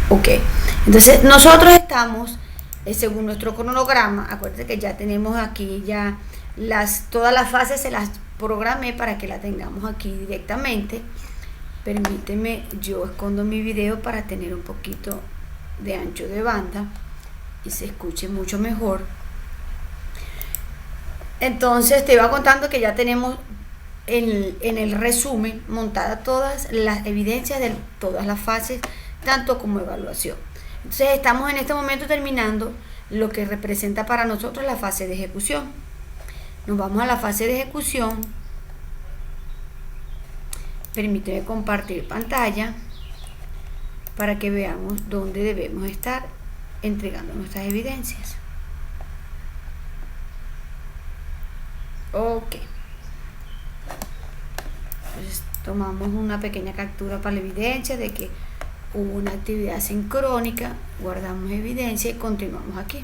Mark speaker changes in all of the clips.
Speaker 1: Ok, entonces nosotros estamos, según nuestro cronograma, acuérdense que ya tenemos aquí ya todas las fases se las programé para que la tengamos aquí directamente. Permíteme, yo escondo mi video para tener un poquito de ancho de banda y se escuche mucho mejor. Entonces te iba contando que ya tenemos en el resumen montadas todas las evidencias de todas las fases, tanto como evaluación. Entonces estamos en este momento terminando lo que representa para nosotros la fase de ejecución. Nos vamos a la fase de ejecución. Permíteme compartir pantalla para que veamos dónde debemos estar entregando nuestras evidencias. Ok. Entonces tomamos una pequeña captura para la evidencia de que hubo una actividad sincrónica, guardamos evidencia y continuamos aquí.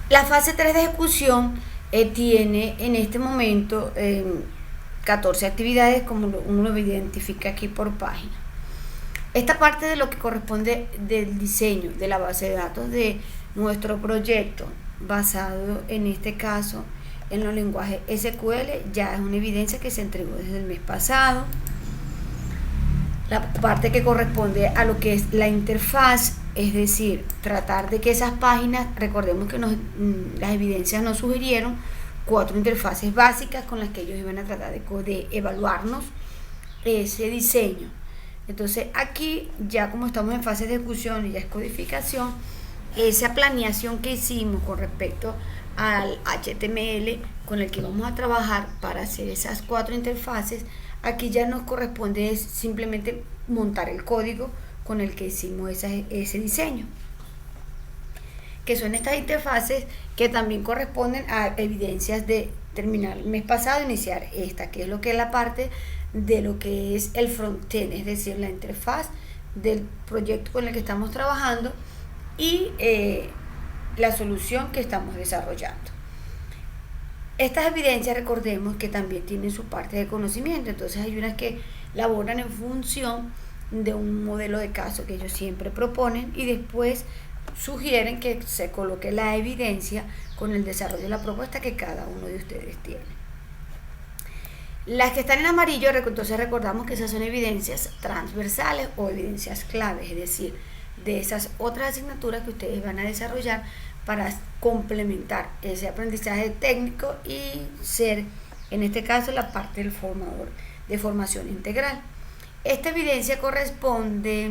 Speaker 1: La fase 3 de ejecución tiene en este momento 14 actividades, como uno lo identifica aquí por página. Esta parte de lo que corresponde del diseño de la base de datos de nuestro proyecto, basado en este caso en los lenguajes SQL, ya es una evidencia que se entregó desde el mes pasado. La parte que corresponde a lo que es la interfaz, es decir, tratar de que esas páginas, recordemos que las evidencias nos sugirieron 4 interfaces básicas con las que ellos iban a tratar de evaluarnos ese diseño. Entonces aquí, ya como estamos en fase de ejecución y ya es codificación, esa planeación que hicimos con respecto al HTML con el que vamos a trabajar para hacer esas 4 interfaces, aquí ya nos corresponde simplemente montar el código con el que hicimos ese diseño, que son estas interfaces que también corresponden a evidencias de terminar el mes pasado, iniciar esta, que es lo que es la parte de lo que es el frontend, es decir, la interfaz del proyecto con el que estamos trabajando y la solución que estamos desarrollando. Estas evidencias, recordemos que también tienen su parte de conocimiento, entonces hay unas que laboran en función de un modelo de caso que ellos siempre proponen y después sugieren que se coloque la evidencia con el desarrollo de la propuesta que cada uno de ustedes tiene. Las que están en amarillo, entonces recordamos que esas son evidencias transversales o evidencias claves, es decir, de esas otras asignaturas que ustedes van a desarrollar para complementar ese aprendizaje técnico y ser, en este caso, la parte del formador de formación integral. Esta evidencia corresponde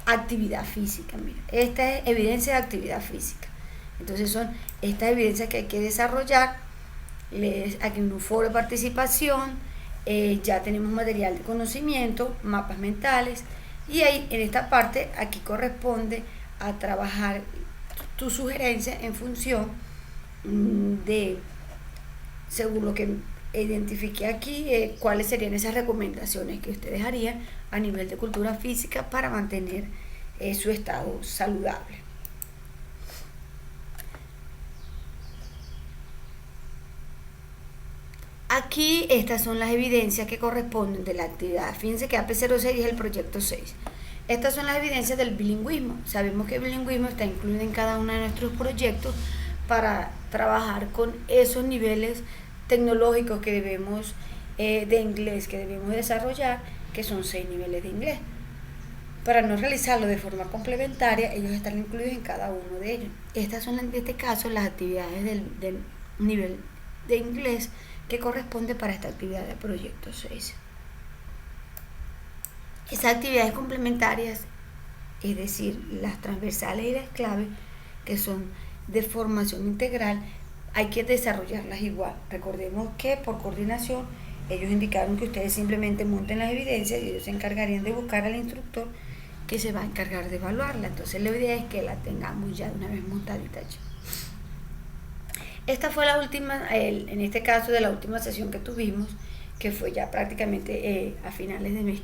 Speaker 1: a actividad física. Mira, esta es evidencia de actividad física. Entonces son estas evidencias que hay que desarrollar. Aquí en un foro de participación ya tenemos material de conocimiento, mapas mentales, y ahí en esta parte aquí corresponde a trabajar tu sugerencia en función de, según lo que identifique aquí, cuáles serían esas recomendaciones que ustedes harían a nivel de cultura física para mantener su estado saludable. Aquí estas son las evidencias que corresponden de la actividad. Fíjense que AP06 es el proyecto 6. Estas son las evidencias del bilingüismo. Sabemos que el bilingüismo está incluido en cada uno de nuestros proyectos para trabajar con esos niveles tecnológicos que debemos de inglés que debemos desarrollar, que son 6 niveles de inglés. Para no realizarlo de forma complementaria, ellos están incluidos en cada uno de ellos. Estas son en este caso las actividades del nivel de inglés que corresponde para esta actividad de proyecto 6. Esas actividades complementarias, es decir, las transversales y las claves, que son de formación integral, hay que desarrollarlas igual. Recordemos que por coordinación ellos indicaron que ustedes simplemente monten las evidencias y ellos se encargarían de buscar al instructor que se va a encargar de evaluarla. Entonces la idea es que la tengamos ya de una vez montadita allí. Esta fue la última, en este caso de la última sesión que tuvimos, que fue ya prácticamente a finales del mes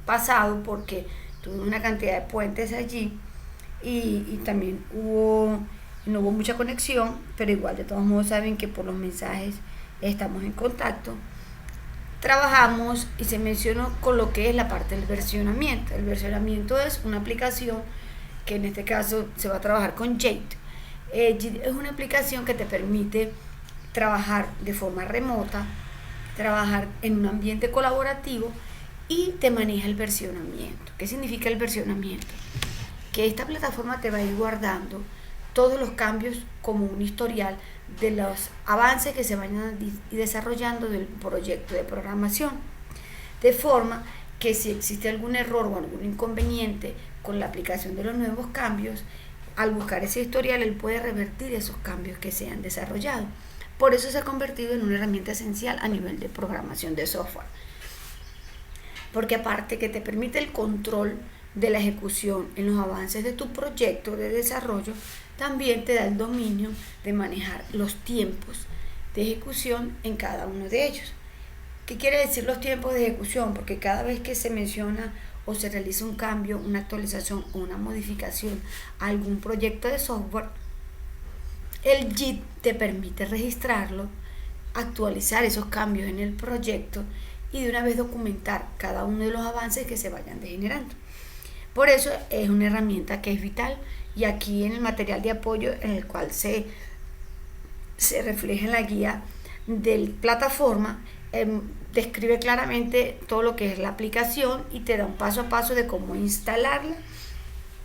Speaker 1: pasado, porque tuvimos una cantidad de puentes allí y también no hubo mucha conexión, pero igual de todos modos saben que por los mensajes estamos en contacto trabajamos y se mencionó con lo que es la parte del versionamiento. El versionamiento es una aplicación que en este caso se va a trabajar con Jade. Jade es una aplicación que te permite trabajar de forma remota, trabajar en un ambiente colaborativo y te maneja el versionamiento. ¿Qué significa el versionamiento? Que esta plataforma te va a ir guardando todos los cambios como un historial de los avances que se vayan desarrollando del proyecto de programación, de forma que si existe algún error o algún inconveniente con la aplicación de los nuevos cambios, al buscar ese historial él puede revertir esos cambios que se han desarrollado. Por eso se ha convertido en una herramienta esencial a nivel de programación de software, porque aparte que te permite el control de la ejecución en los avances de tu proyecto de desarrollo, también te da el dominio de manejar los tiempos de ejecución en cada uno de ellos. ¿Qué quiere decir los tiempos de ejecución? Porque cada vez que se menciona o se realiza un cambio, una actualización o una modificación a algún proyecto de software, el JIT te permite registrarlo, actualizar esos cambios en el proyecto y de una vez documentar cada uno de los avances que se vayan generando. Por eso es una herramienta que es vital, y aquí en el material de apoyo en el cual se refleja en la guía de plataforma, describe claramente todo lo que es la aplicación y te da un paso a paso de cómo instalarla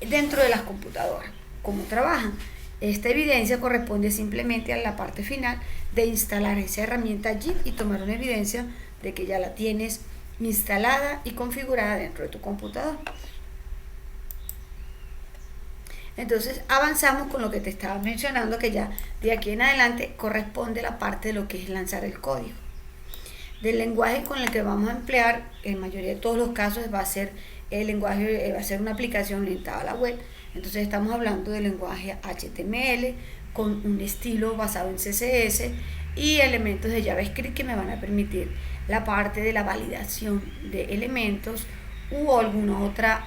Speaker 1: dentro de las computadoras, cómo trabajan. Esta evidencia corresponde simplemente a la parte final de instalar esa herramienta JIT y tomar una evidencia de que ya la tienes instalada y configurada dentro de tu computador. Entonces avanzamos con lo que te estaba mencionando, que ya de aquí en adelante corresponde la parte de lo que es lanzar el código. Del lenguaje con el que vamos a emplear, en mayoría de todos los casos va a ser el lenguaje, va a ser una aplicación orientada a la web. Entonces estamos hablando del lenguaje HTML con un estilo basado en CSS y elementos de JavaScript que me van a permitir la parte de la validación de elementos u alguna otra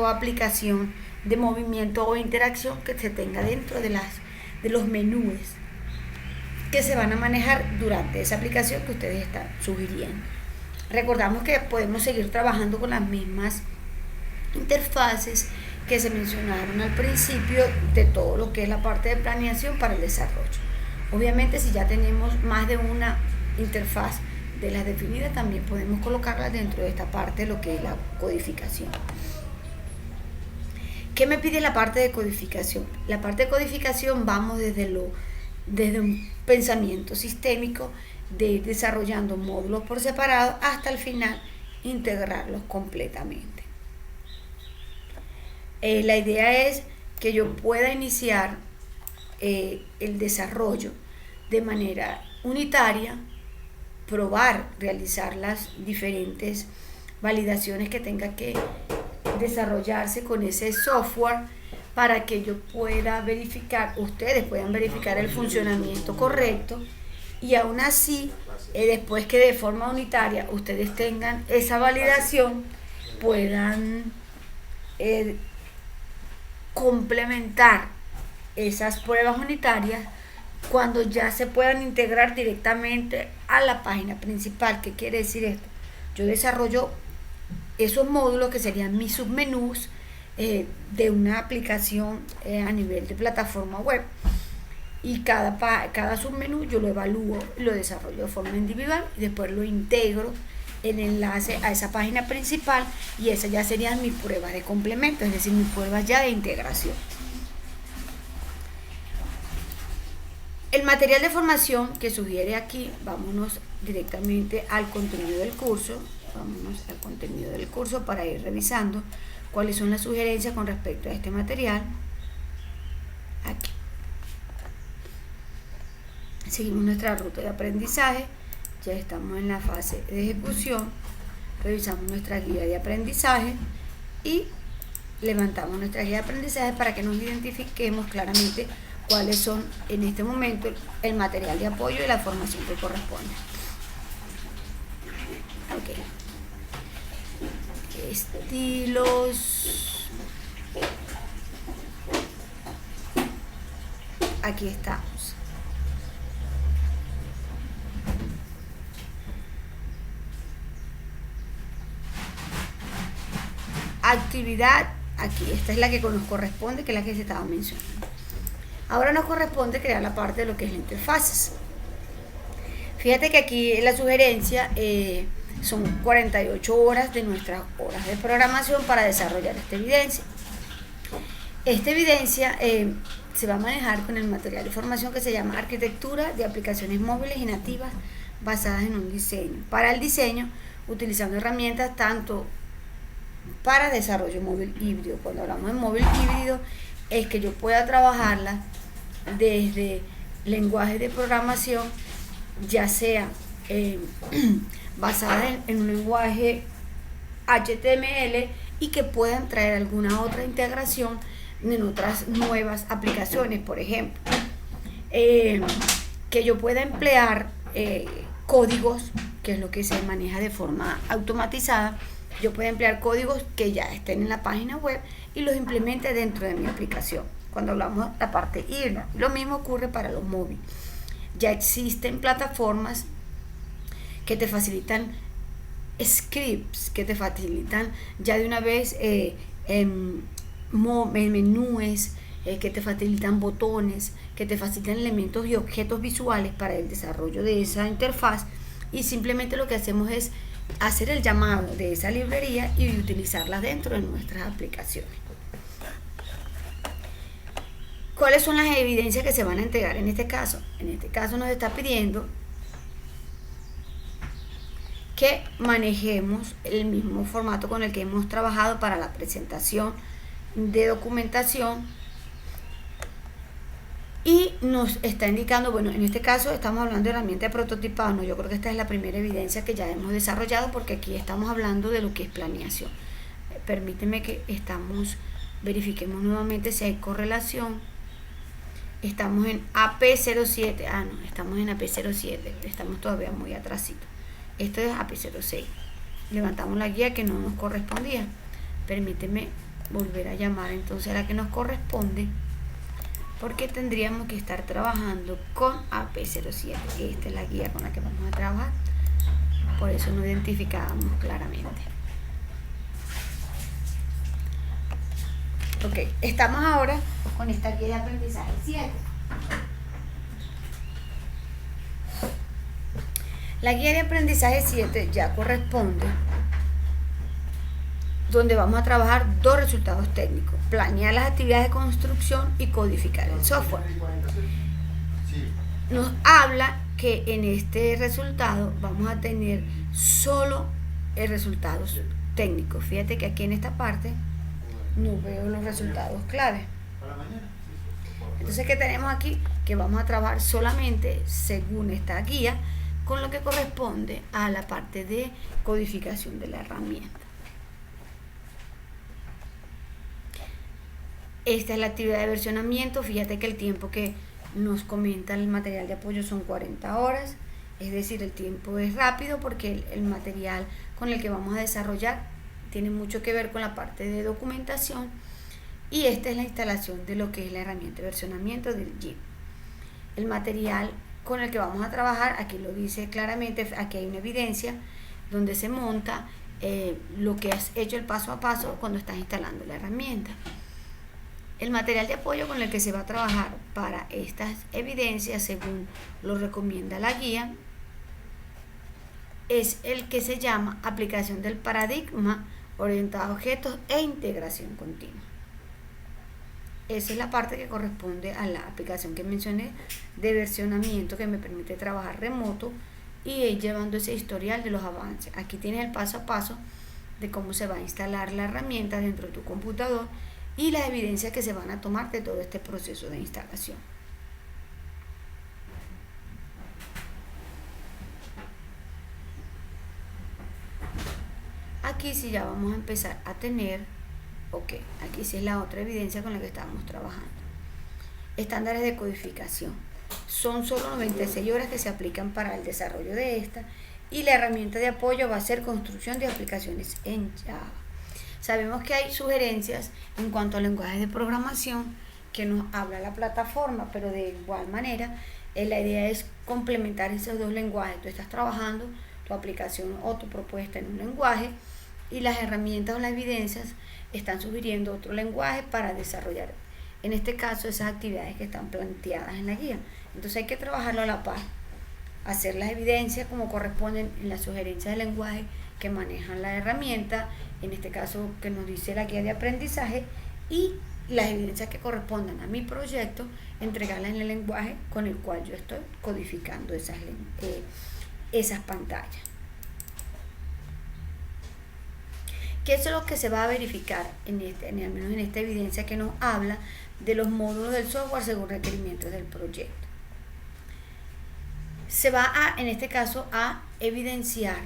Speaker 1: aplicación de movimiento o interacción que se tenga dentro de los menús que se van a manejar durante esa aplicación que ustedes están sugiriendo. Recordamos que podemos seguir trabajando con las mismas interfaces que se mencionaron al principio de todo lo que es la parte de planeación para el desarrollo. Obviamente, si ya tenemos más de una interfaz de las definidas, también podemos colocarlas dentro de esta parte de lo que es la codificación. ¿Qué me pide la parte de codificación? La parte de codificación vamos desde un pensamiento sistémico de ir desarrollando módulos por separado hasta el final integrarlos completamente. La idea es que yo pueda iniciar el desarrollo de manera unitaria, probar, realizar las diferentes validaciones que tenga que desarrollarse con ese software para que yo pueda verificar, ustedes puedan verificar el funcionamiento correcto y aún así, después que de forma unitaria ustedes tengan esa validación, puedan complementar esas pruebas unitarias cuando ya se puedan integrar directamente a la página principal. ¿Qué quiere decir esto? Yo desarrollo esos módulos que serían mis submenús de una aplicación a nivel de plataforma web, y cada submenú yo lo evalúo, lo desarrollo de forma individual y después lo integro en enlace a esa página principal, y esas ya serían mis pruebas de complemento, es decir, mis pruebas ya de integración. El material de formación que sugiere aquí, vámonos directamente al contenido del curso. Vámonos al contenido del curso para ir revisando cuáles son las sugerencias con respecto a este material. Aquí seguimos nuestra ruta de aprendizaje, ya estamos en la fase de ejecución, revisamos nuestra guía de aprendizaje y levantamos nuestra guía de aprendizaje para que nos identifiquemos claramente cuáles son en este momento el material de apoyo y la formación que corresponde. Ok. Estilos. Aquí estamos. actividad, aquí, esta es la que nos corresponde, que es la que se estaba mencionando. Ahora nos corresponde crear la parte de lo que es la interfaces. Fíjate que aquí la sugerencia son 48 horas de nuestras horas de programación para desarrollar esta evidencia. Esta evidencia se va a manejar con el material de formación que se llama Arquitectura de aplicaciones móviles y nativas basadas en un diseño. Para el diseño, utilizando herramientas tanto para desarrollo móvil híbrido. Cuando hablamos de móvil híbrido, es que yo pueda trabajarla desde lenguajes de programación, ya sea basada en un lenguaje HTML y que puedan traer alguna otra integración en otras nuevas aplicaciones, por ejemplo, que yo pueda emplear códigos, que es lo que se maneja de forma automatizada. Yo puedo emplear códigos que ya estén en la página web y los implemente dentro de mi aplicación. Cuando hablamos de la parte híbrida, lo mismo ocurre para los móviles. Ya existen plataformas que te facilitan scripts, que te facilitan ya de una vez menús, que te facilitan botones, que te facilitan elementos y objetos visuales para el desarrollo de esa interfaz, y simplemente lo que hacemos es hacer el llamado de esa librería y utilizarla dentro de nuestras aplicaciones. ¿Cuáles son las evidencias que se van a entregar en este caso? En este caso nos está pidiendo que manejemos el mismo formato con el que hemos trabajado para la presentación de documentación, y nos está indicando, bueno, en este caso estamos hablando de herramienta de prototipado. No, yo creo que esta es la primera evidencia que ya hemos desarrollado, porque aquí estamos hablando de lo que es planeación. Permíteme que verifiquemos nuevamente si hay correlación. Estamos en AP07, no, estamos en AP07, estamos todavía muy atrasito. Esto es AP06. Levantamos la guía que no nos correspondía. Permíteme volver a llamar entonces a la que nos corresponde, porque tendríamos que estar trabajando con AP07. Esta es la guía con la que vamos a trabajar, por eso no identificábamos claramente. Ok, estamos ahora con esta guía de aprendizaje 7. La guía de aprendizaje 7 ya corresponde donde vamos a trabajar dos resultados técnicos: planear las actividades de construcción y codificar el software. Nos habla que en este resultado vamos a tener solo resultados técnicos. Fíjate que aquí en esta parte no veo los resultados clave. Entonces, ¿qué tenemos aquí? Que vamos a trabajar solamente según esta guía, con lo que corresponde a la parte de codificación de la herramienta. Esta es la actividad de versionamiento. Fíjate que el tiempo que nos comenta el material de apoyo son 40 horas, es decir, el tiempo es rápido porque el material con el que vamos a desarrollar tiene mucho que ver con la parte de documentación, y esta es la instalación de lo que es la herramienta de versionamiento del JIT. El material con el que vamos a trabajar, aquí lo dice claramente, aquí hay una evidencia donde se monta lo que has hecho el paso a paso cuando estás instalando la herramienta. El material de apoyo con el que se va a trabajar para estas evidencias, según lo recomienda la guía, es el que se llama aplicación del paradigma orientado a objetos e integración continua. Esa es la parte que corresponde a la aplicación que mencioné de versionamiento, que me permite trabajar remoto y ir llevando ese historial de los avances. Aquí tienes el paso a paso de cómo se va a instalar la herramienta dentro de tu computador y las evidencias que se van a tomar de todo este proceso de instalación. Aquí sí ya vamos a empezar a tener, aquí sí es la otra evidencia con la que estábamos trabajando. Estándares de codificación. Son solo 96 horas que se aplican para el desarrollo de esta, y la herramienta de apoyo va a ser construcción de aplicaciones en Java. Sabemos que hay sugerencias en cuanto a lenguajes de programación que nos habla la plataforma, pero de igual manera la idea es complementar esos dos lenguajes. Tú estás trabajando tu aplicación o tu propuesta en un lenguaje y las herramientas o las evidencias están sugiriendo otro lenguaje para desarrollar, en este caso, esas actividades que están planteadas en la guía. Entonces hay que trabajarlo a la par, hacer las evidencias como corresponden en las sugerencias de lenguaje que manejan la herramienta, en este caso que nos dice la guía de aprendizaje, y las evidencias que correspondan a mi proyecto, entregarlas en el lenguaje con el cual yo estoy codificando esas pantallas. ¿Qué es lo que se va a verificar al menos en esta evidencia que nos habla de los módulos del software según requerimientos del proyecto? Se va en este caso, a evidenciar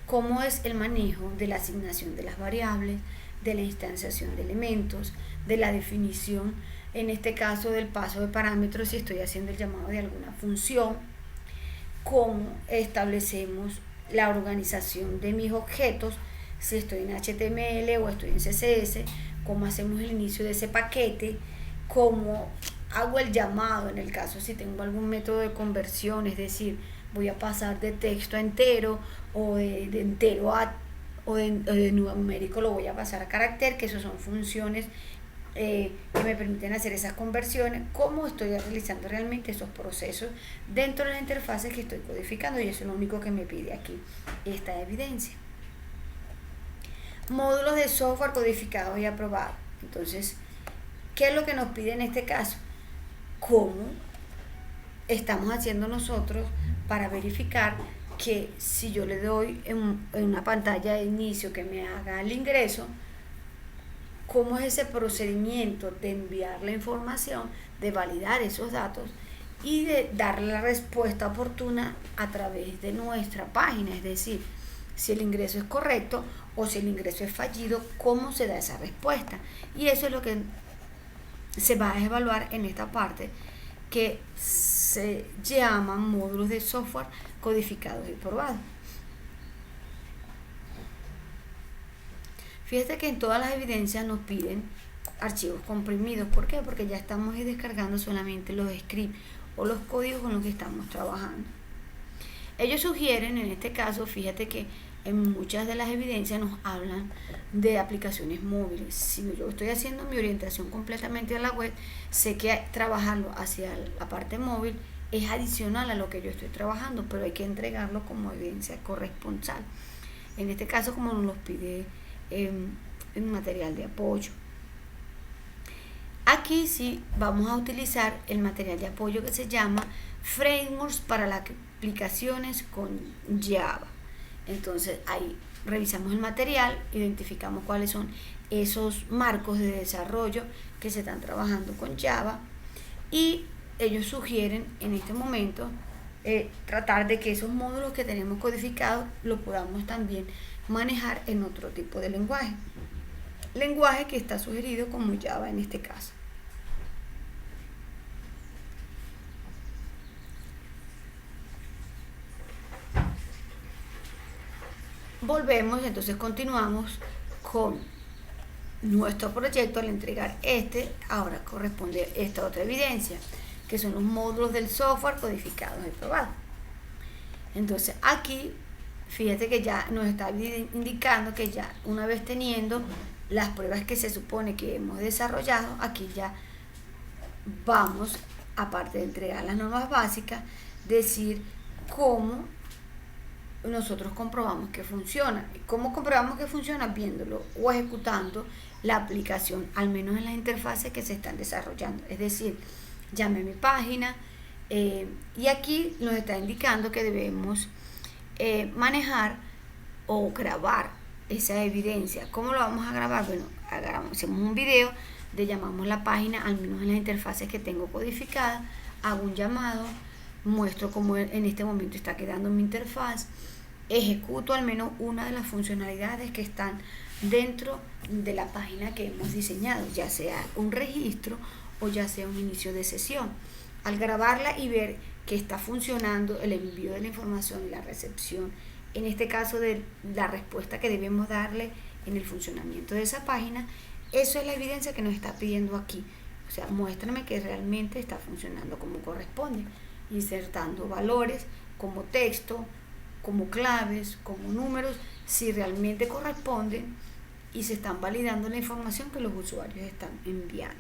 Speaker 1: cómo es el manejo de la asignación de las variables, de la instanciación de elementos, de la definición, en este caso del paso de parámetros si estoy haciendo el llamado de alguna función, cómo establecemos la organización de mis objetos, si estoy en HTML o estoy en CSS, cómo hacemos el inicio de ese paquete, cómo hago el llamado en el caso si tengo algún método de conversión, es decir, voy a pasar de texto a entero o de entero o de numérico lo voy a pasar a carácter, que eso son funciones que me permiten hacer esas conversiones, cómo estoy realizando realmente esos procesos dentro de las interfaces que estoy codificando, y eso es lo único que me pide aquí esta evidencia. Módulos de software codificados y aprobados. Entonces, ¿qué es lo que nos pide en este caso? ¿Cómo estamos haciendo nosotros para verificar que si yo le doy en una pantalla de inicio que me haga el ingreso, cómo es ese procedimiento de enviar la información, de validar esos datos y de darle la respuesta oportuna a través de nuestra página? Es decir, si el ingreso es correcto o si el ingreso es fallido, cómo se da esa respuesta. Y eso es lo que se va a evaluar en esta parte que se llaman módulos de software codificados y probados. Fíjate que en todas las evidencias nos piden archivos comprimidos. ¿Por qué? Porque ya estamos descargando solamente los scripts o los códigos con los que estamos trabajando. Ellos sugieren, en este caso, fíjate que en muchas de las evidencias nos hablan de aplicaciones móviles. Si yo estoy haciendo mi orientación completamente a la web, sé que trabajarlo hacia la parte móvil es adicional a lo que yo estoy trabajando, pero hay que entregarlo como evidencia corresponsal. En este caso, como nos los pide en material de apoyo. Aquí sí vamos a utilizar el material de apoyo que se llama Frameworks para las aplicaciones con Java. Entonces ahí revisamos el material, identificamos cuáles son esos marcos de desarrollo que se están trabajando con Java, y ellos sugieren en este momento tratar de que esos módulos que tenemos codificados lo podamos también manejar en otro tipo de lenguaje que está sugerido como Java en este caso. Volvemos, entonces continuamos con nuestro proyecto. Al entregar ahora corresponde esta otra evidencia, que son los módulos del software codificados y probados. Entonces aquí fíjate que ya nos está indicando que ya una vez teniendo las pruebas que se supone que hemos desarrollado, aquí ya vamos, aparte de entregar las normas básicas, decir cómo nosotros comprobamos que funciona. ¿Cómo comprobamos que funciona? Viéndolo o ejecutando la aplicación, al menos en las interfaces que se están desarrollando. Es decir, llame a mi página, y aquí nos está indicando que debemos manejar o grabar esa evidencia. ¿Cómo lo vamos a grabar? Bueno, hacemos un video llamamos la página, al menos en las interfaces que tengo codificadas, hago un llamado, muestro cómo en este momento está quedando mi interfaz, ejecuto al menos una de las funcionalidades que están dentro de la página que hemos diseñado, ya sea un registro o ya sea un inicio de sesión. Al grabarla y ver que está funcionando el envío de la información y la recepción, en este caso de la respuesta que debemos darle en el funcionamiento de esa página, eso es la evidencia que nos está pidiendo aquí. O sea, muéstrame que realmente está funcionando como corresponde, insertando valores como texto, como claves, como números, si realmente corresponden y se están validando la información que los usuarios están enviando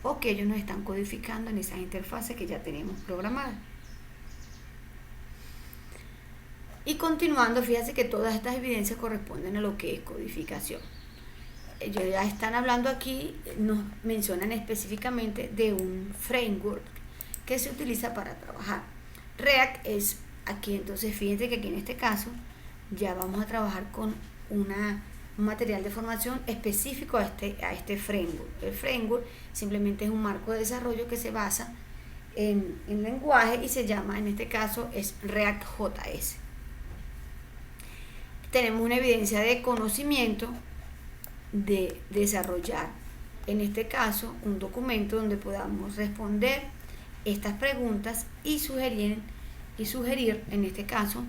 Speaker 1: o que ellos nos están codificando en esas interfaces que ya tenemos programadas. Y continuando, fíjense que todas estas evidencias corresponden a lo que es codificación. Ellos ya están hablando aquí, nos mencionan específicamente de un framework que se utiliza para trabajar. React es aquí, entonces fíjense que aquí en este caso ya vamos a trabajar con un material de formación específico a este framework. El framework simplemente es un marco de desarrollo que se basa en lenguaje y se llama, en este caso, es React.js. Tenemos una evidencia de conocimiento de desarrollar, en este caso, un documento donde podamos responder estas preguntas y sugerir en este caso,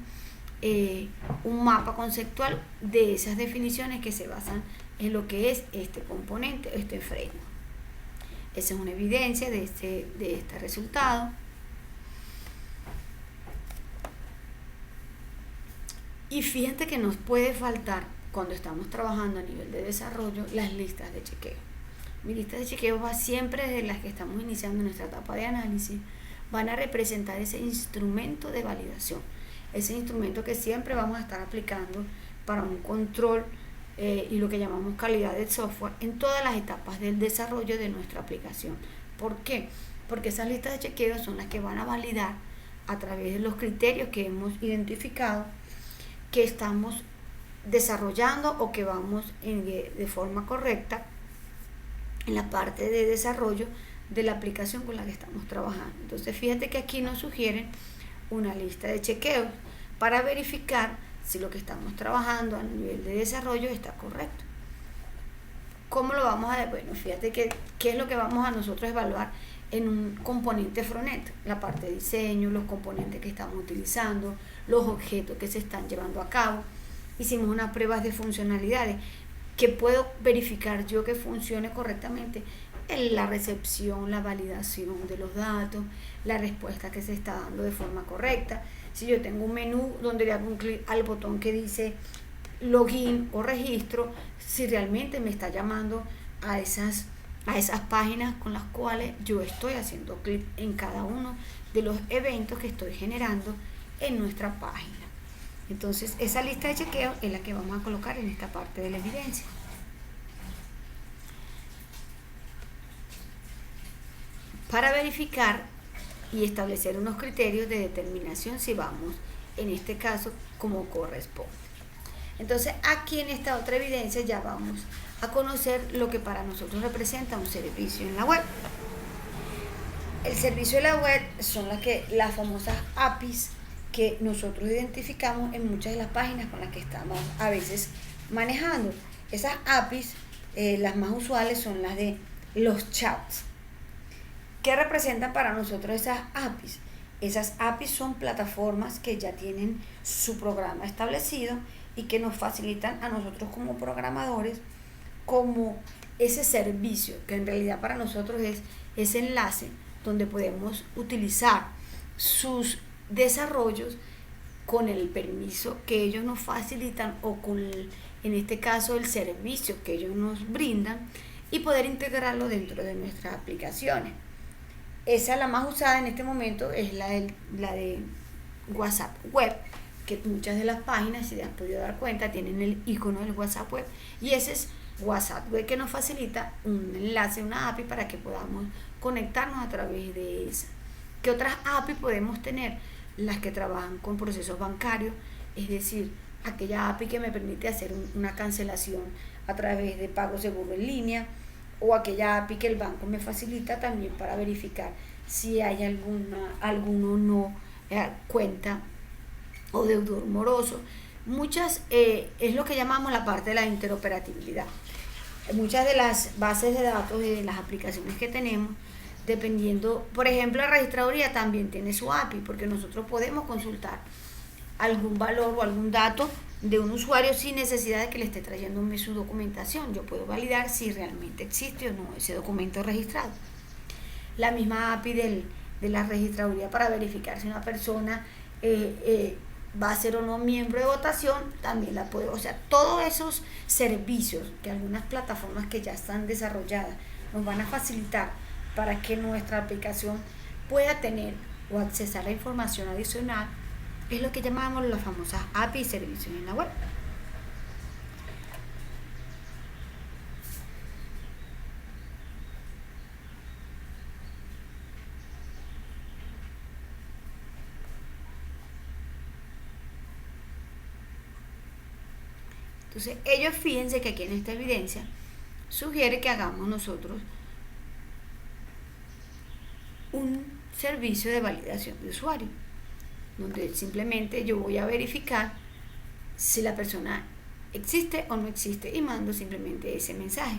Speaker 1: un mapa conceptual de esas definiciones que se basan en lo que es este componente, este framework. Esa es una evidencia de este resultado. Y fíjate que nos puede faltar, cuando estamos trabajando a nivel de desarrollo, las listas de chequeo. Mi lista de chequeo va siempre desde las que estamos iniciando nuestra etapa de análisis, van a representar ese instrumento de validación, ese instrumento que siempre vamos a estar aplicando para un control y lo que llamamos calidad del software en todas las etapas del desarrollo de nuestra aplicación. ¿Por qué? Porque esas listas de chequeo son las que van a validar a través de los criterios que hemos identificado que estamos desarrollando o que vamos de forma correcta en la parte de desarrollo de la aplicación con la que estamos trabajando. Entonces fíjate que aquí nos sugieren una lista de chequeos para verificar si lo que estamos trabajando a nivel de desarrollo está correcto. ¿Cómo lo vamos a ver? Bueno, fíjate que qué es lo que vamos a nosotros evaluar en un componente frontend, la parte de diseño, los componentes que estamos utilizando, los objetos que se están llevando a cabo. Hicimos unas pruebas de funcionalidades que puedo verificar yo que funcione correctamente en la recepción, la validación de los datos, la respuesta que se está dando de forma correcta. Si yo tengo un menú donde le hago un clic al botón que dice login o registro, si realmente me está llamando a esas páginas con las cuales yo estoy haciendo clic en cada uno de los eventos que estoy generando en nuestra página. Entonces esa lista de chequeo es la que vamos a colocar en esta parte de la evidencia. Para verificar y establecer unos criterios de determinación si vamos, en este caso, como corresponde. Entonces aquí en esta otra evidencia ya vamos a conocer lo que para nosotros representa un servicio en la web. El servicio de la web son las famosas APIs que nosotros identificamos en muchas de las páginas con las que estamos a veces manejando. Esas APIs, las más usuales son las de los chats. ¿Qué representan para nosotros esas APIs? Esas APIs son plataformas que ya tienen su programa establecido y que nos facilitan a nosotros como programadores como ese servicio, que en realidad para nosotros es ese enlace donde podemos utilizar sus desarrollos con el permiso que ellos nos facilitan o con en este caso el servicio que ellos nos brindan y poder integrarlo dentro de nuestras aplicaciones. Esa, la más usada en este momento, es la de WhatsApp Web, que muchas de las páginas, si te has podido dar cuenta, tienen el icono del WhatsApp Web, y ese es WhatsApp Web, que nos facilita un enlace, una API para que podamos conectarnos a través de esa. ¿Qué otras API podemos tener? Las que trabajan con procesos bancarios, es decir, aquella API que me permite hacer una cancelación a través de pago seguro en línea, o aquella API que el banco me facilita también para verificar si hay alguno no cuenta o deudor moroso. Muchas es lo que llamamos la parte de la interoperabilidad. Muchas de las bases de datos de las aplicaciones que tenemos, dependiendo, por ejemplo, la registraduría también tiene su API, porque nosotros podemos consultar algún valor o algún dato de un usuario sin necesidad de que le esté trayendo su documentación. Yo puedo validar si realmente existe o no ese documento registrado. La misma API de la registraduría para verificar si una persona va a ser o no miembro de votación, también la puede, o sea, todos esos servicios que algunas plataformas que ya están desarrolladas nos van a facilitar para que nuestra aplicación pueda tener o accesar a información adicional, es lo que llamamos las famosas API y servicios en la web. Entonces, ellos, fíjense que aquí en esta evidencia sugiere que hagamos nosotros un servicio de validación de usuario, donde simplemente yo voy a verificar si la persona existe o no existe y mando simplemente ese mensaje.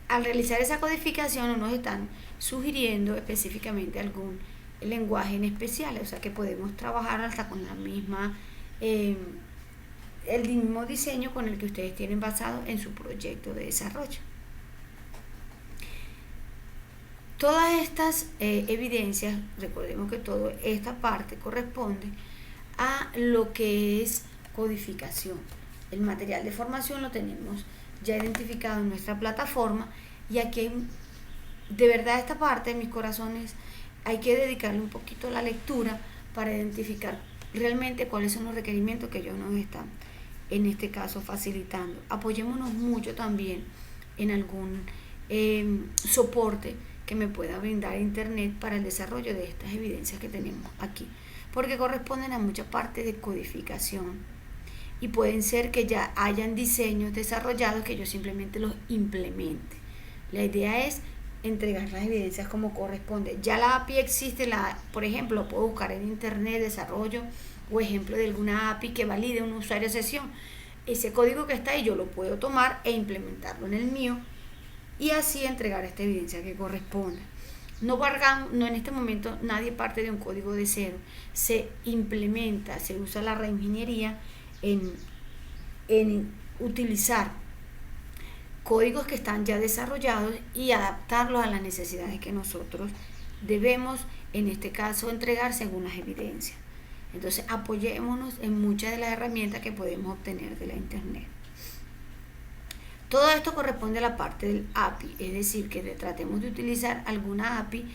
Speaker 1: Al realizar esa codificación nos están sugiriendo específicamente algún lenguaje en especial, o sea que podemos trabajar hasta con la misma el mismo diseño con el que ustedes tienen basado en su proyecto de desarrollo. Todas estas evidencias, recordemos que toda esta parte corresponde a lo que es codificación. El material de formación lo tenemos ya identificado en nuestra plataforma, y aquí de verdad esta parte de mis corazones hay que dedicarle un poquito a la lectura para identificar realmente cuáles son los requerimientos que ellos nos están en este caso facilitando. Apoyémonos mucho también en algún soporte que me pueda brindar internet para el desarrollo de estas evidencias que tenemos aquí, porque corresponden a mucha parte de codificación y pueden ser que ya hayan diseños desarrollados que yo simplemente los implemente. La idea es entregar las evidencias como corresponde. Ya la API existe, por ejemplo, puedo buscar en internet desarrollo o ejemplo de alguna API que valide un usuario sesión. Ese código que está ahí yo lo puedo tomar e implementarlo en el mío y así entregar esta evidencia que corresponde. No en este momento nadie parte de un código de cero, se implementa, se usa la reingeniería en utilizar códigos que están ya desarrollados y adaptarlos a las necesidades que nosotros debemos, en este caso, entregar según las evidencias. Entonces, apoyémonos en muchas de las herramientas que podemos obtener de la internet. Todo esto corresponde a la parte del API, es decir, que tratemos de utilizar alguna API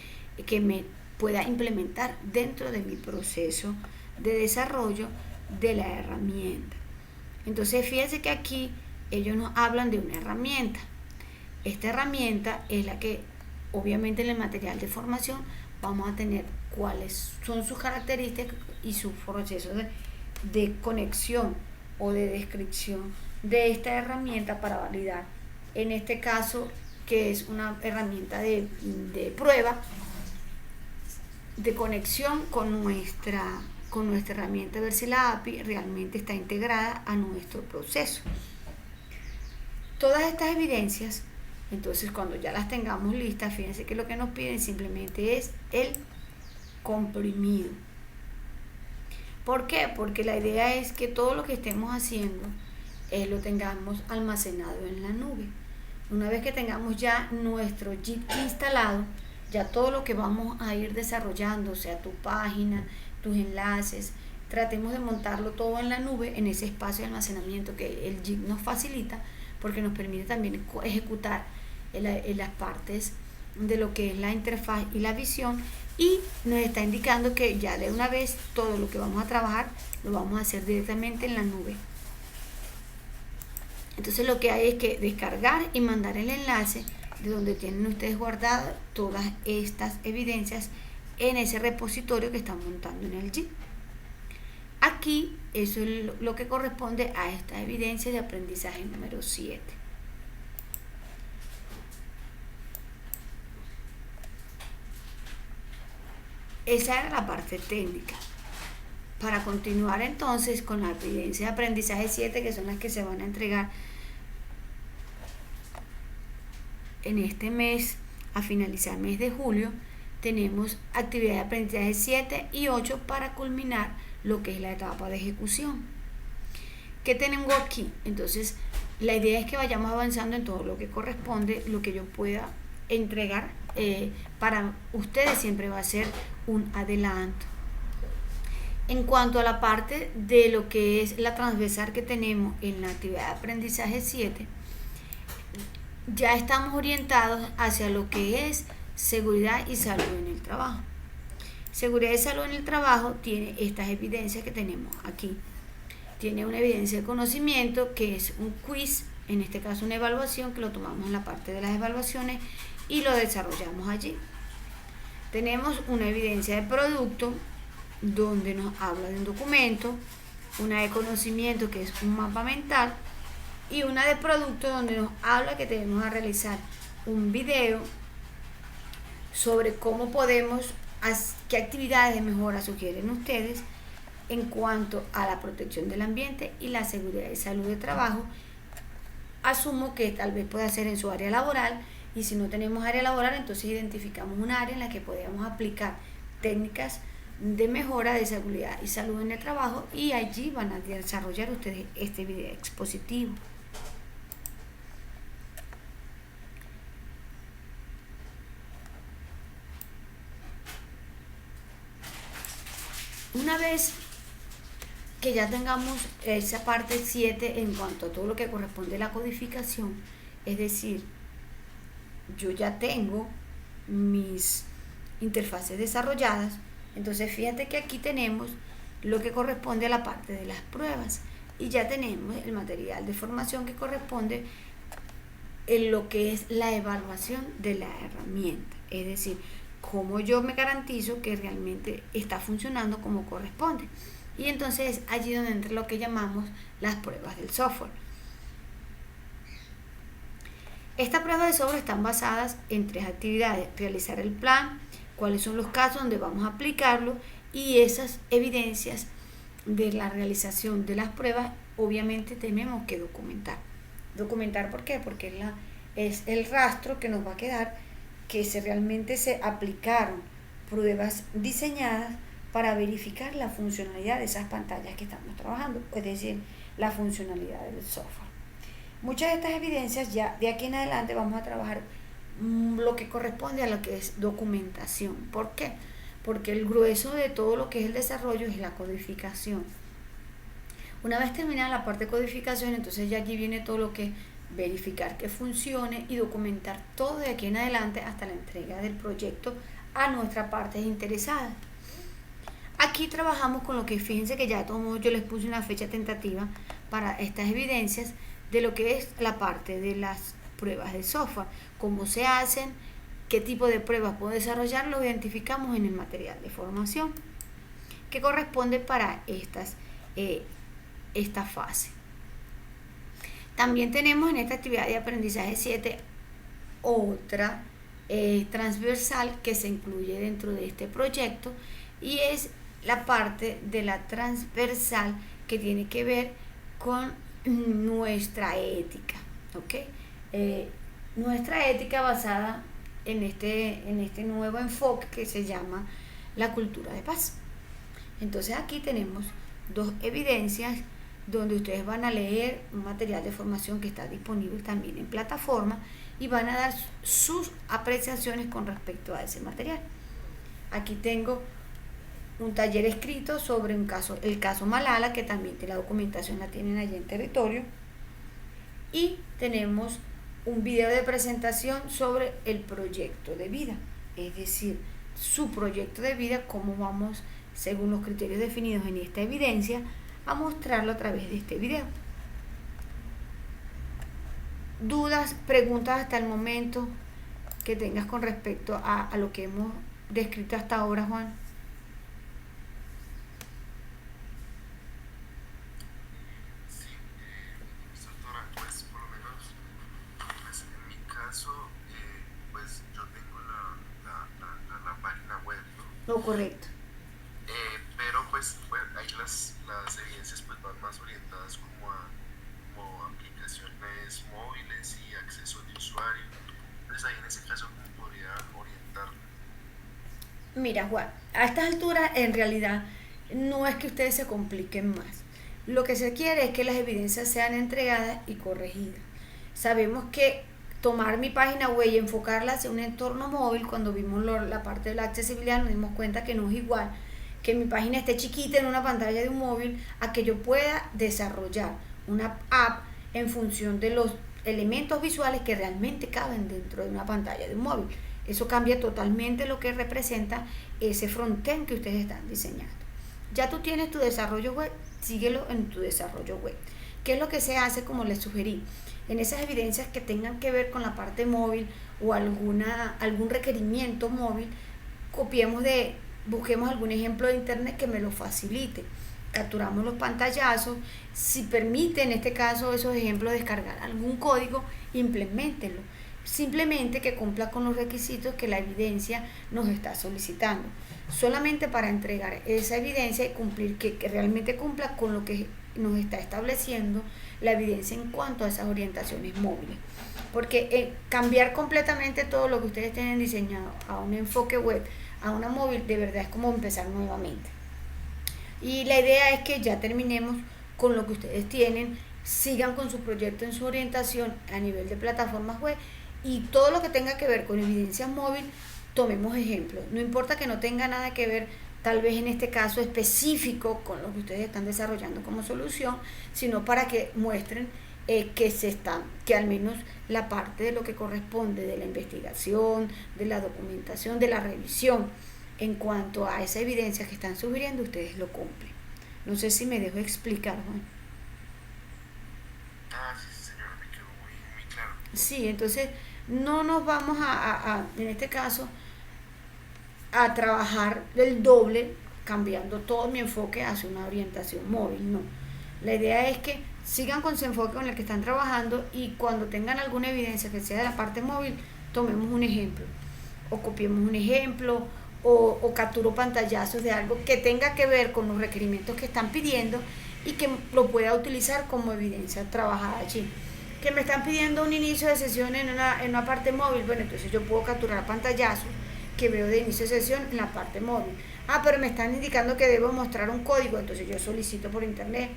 Speaker 1: que me pueda implementar dentro de mi proceso de desarrollo de la herramienta. Entonces, fíjense que aquí ellos nos hablan de una herramienta. Esta herramienta es la que, obviamente, en el material de formación vamos a tener cuáles son sus características y sus procesos de conexión o de descripción de esta herramienta para validar, en este caso, que es una herramienta de prueba, de conexión con nuestra herramienta, ver si la API realmente está integrada a nuestro proceso. Todas estas evidencias, entonces, cuando ya las tengamos listas, fíjense que lo que nos piden simplemente es el comprimido. ¿Por qué? Porque la idea es que todo lo que estemos haciendo lo tengamos almacenado en la nube. Una vez que tengamos ya nuestro JIT instalado, ya todo lo que vamos a ir desarrollando, o sea, tu página, tus enlaces, tratemos de montarlo todo en la nube, en ese espacio de almacenamiento que el JIT nos facilita, porque nos permite también ejecutar en las partes de lo que es la interfaz y la visión, y nos está indicando que ya de una vez todo lo que vamos a trabajar lo vamos a hacer directamente en la nube. Entonces lo que hay es que descargar y mandar el enlace de donde tienen ustedes guardadas todas estas evidencias en ese repositorio que están montando en el JIT. Aquí eso es lo que corresponde a esta evidencia de aprendizaje número 7. Esa era la parte técnica. Para continuar entonces con la evidencia de aprendizaje 7, que son las que se van a entregar en este mes, a finalizar mes de julio, tenemos actividad de aprendizaje 7 y 8 para culminar lo que es la etapa de ejecución. ¿Qué tengo aquí? Entonces, la idea es que vayamos avanzando en todo lo que corresponde, lo que yo pueda entregar para ustedes siempre va a ser un adelanto. En cuanto a la parte de lo que es la transversal que tenemos en la actividad de aprendizaje 7, ya estamos orientados hacia lo que es seguridad y salud en el trabajo. Seguridad y salud en el trabajo tiene estas evidencias que tenemos aquí. Tiene una evidencia de conocimiento que es un quiz, en este caso una evaluación que lo tomamos en la parte de las evaluaciones y lo desarrollamos allí. Tenemos una evidencia de producto donde nos habla de un documento, una de conocimiento que es un mapa mental y una de producto donde nos habla que tenemos que realizar un video sobre cómo podemos, qué actividades de mejora sugieren ustedes en cuanto a la protección del ambiente y la seguridad y salud de trabajo. Asumo que tal vez pueda ser en su área laboral, y si no tenemos área laboral, entonces identificamos un área en la que podamos aplicar técnicas de mejora de seguridad y salud en el trabajo, y allí van a desarrollar ustedes este video expositivo. Una vez que ya tengamos esa parte 7 en cuanto a todo lo que corresponde a la codificación, es decir, yo ya tengo mis interfaces desarrolladas, entonces fíjate que aquí tenemos lo que corresponde a la parte de las pruebas y ya tenemos el material de formación que corresponde en lo que es la evaluación de la herramienta, es decir, cómo yo me garantizo que realmente está funcionando como corresponde. Y entonces es allí donde entra lo que llamamos las pruebas del software. Estas pruebas de software están basadas en 3 actividades: realizar el plan, cuáles son los casos donde vamos a aplicarlo, y esas evidencias de la realización de las pruebas obviamente tenemos que documentar. ¿Documentar por qué? Porque es el rastro que nos va a quedar que realmente se aplicaron pruebas diseñadas para verificar la funcionalidad de esas pantallas que estamos trabajando, es decir, la funcionalidad del software. Muchas de estas evidencias, ya de aquí en adelante vamos a trabajar lo que corresponde a lo que es documentación. ¿Por qué? Porque el grueso de todo lo que es el desarrollo es la codificación. Una vez terminada la parte de codificación, entonces ya aquí viene todo lo que es verificar que funcione y documentar todo de aquí en adelante hasta la entrega del proyecto a nuestra parte interesada. Aquí trabajamos con lo que, fíjense que ya todo yo les puse una fecha tentativa para estas evidencias de lo que es la parte de las pruebas de software, cómo se hacen, qué tipo de pruebas puedo desarrollar, lo identificamos en el material de formación que corresponde para esta fase. También tenemos en esta actividad de aprendizaje 7 otra transversal que se incluye dentro de este proyecto, y es la parte de la transversal que tiene que ver con nuestra ética, ¿ok? Nuestra ética basada en este nuevo enfoque que se llama la cultura de paz. Entonces aquí tenemos 2 evidencias donde ustedes van a leer un material de formación que está disponible también en plataforma y van a dar sus apreciaciones con respecto a ese material. Aquí tengo un taller escrito sobre el caso Malala, que también la documentación la tienen allí en territorio, y tenemos un video de presentación sobre el proyecto de vida, es decir, su proyecto de vida, cómo vamos, según los criterios definidos en esta evidencia, a mostrarlo a través de este video. ¿Dudas, preguntas hasta el momento que tengas con respecto a lo que hemos descrito hasta ahora, Juan? No, correcto.
Speaker 2: Pero pues ahí las evidencias pues van más orientadas como aplicaciones móviles y acceso de usuario. Entonces ahí en ese caso ¿cómo podría orientarlo?
Speaker 1: Mira, Juan, a estas alturas en realidad no es que ustedes se compliquen más. Lo que se quiere es que las evidencias sean entregadas y corregidas. Sabemos que tomar mi página web y enfocarla hacia un entorno móvil, cuando vimos la parte de la accesibilidad nos dimos cuenta que no es igual que mi página esté chiquita en una pantalla de un móvil a que yo pueda desarrollar una app en función de los elementos visuales que realmente caben dentro de una pantalla de un móvil. Eso cambia totalmente lo que representa ese frontend que ustedes están diseñando. Ya tú tienes tu desarrollo web, síguelo en tu desarrollo web. ¿Qué es lo que se hace? Como les sugerí, en esas evidencias que tengan que ver con la parte móvil o algún requerimiento móvil, busquemos algún ejemplo de internet que me lo facilite. Capturamos los pantallazos, si permite en este caso esos ejemplos descargar algún código, implementenlo. Simplemente que cumpla con los requisitos que la evidencia nos está solicitando. Solamente para entregar esa evidencia y cumplir, que realmente cumpla con lo que nos está estableciendo la evidencia en cuanto a esas orientaciones móviles. Porque cambiar completamente todo lo que ustedes tienen diseñado a un enfoque web, a una móvil, de verdad es como empezar nuevamente. Y la idea es que ya terminemos con lo que ustedes tienen, sigan con su proyecto en su orientación a nivel de plataformas web, y todo lo que tenga que ver con evidencia móvil, tomemos ejemplos. No importa que no tenga nada que ver, tal vez en este caso específico, con lo que ustedes están desarrollando como solución, sino para que muestren que al menos la parte de lo que corresponde de la investigación, de la documentación, de la revisión, en cuanto a esa evidencia que están sugiriendo, ustedes lo cumplen. No sé si me dejo explicar, Juan.
Speaker 2: Sí, señora, me quedó muy claro.
Speaker 1: Sí, entonces no nos vamos en este caso, a trabajar el doble, cambiando todo mi enfoque hacia una orientación móvil, no. La idea es que sigan con su enfoque con el que están trabajando, y cuando tengan alguna evidencia que sea de la parte móvil, tomemos un ejemplo, o copiemos un ejemplo, o capturo pantallazos de algo que tenga que ver con los requerimientos que están pidiendo y que lo pueda utilizar como evidencia trabajada allí. Que me están pidiendo un inicio de sesión en una parte móvil, bueno, entonces yo puedo capturar pantallazos que veo de inicio de sesión en la parte móvil. Pero me están indicando que debo mostrar un código, entonces yo solicito por internet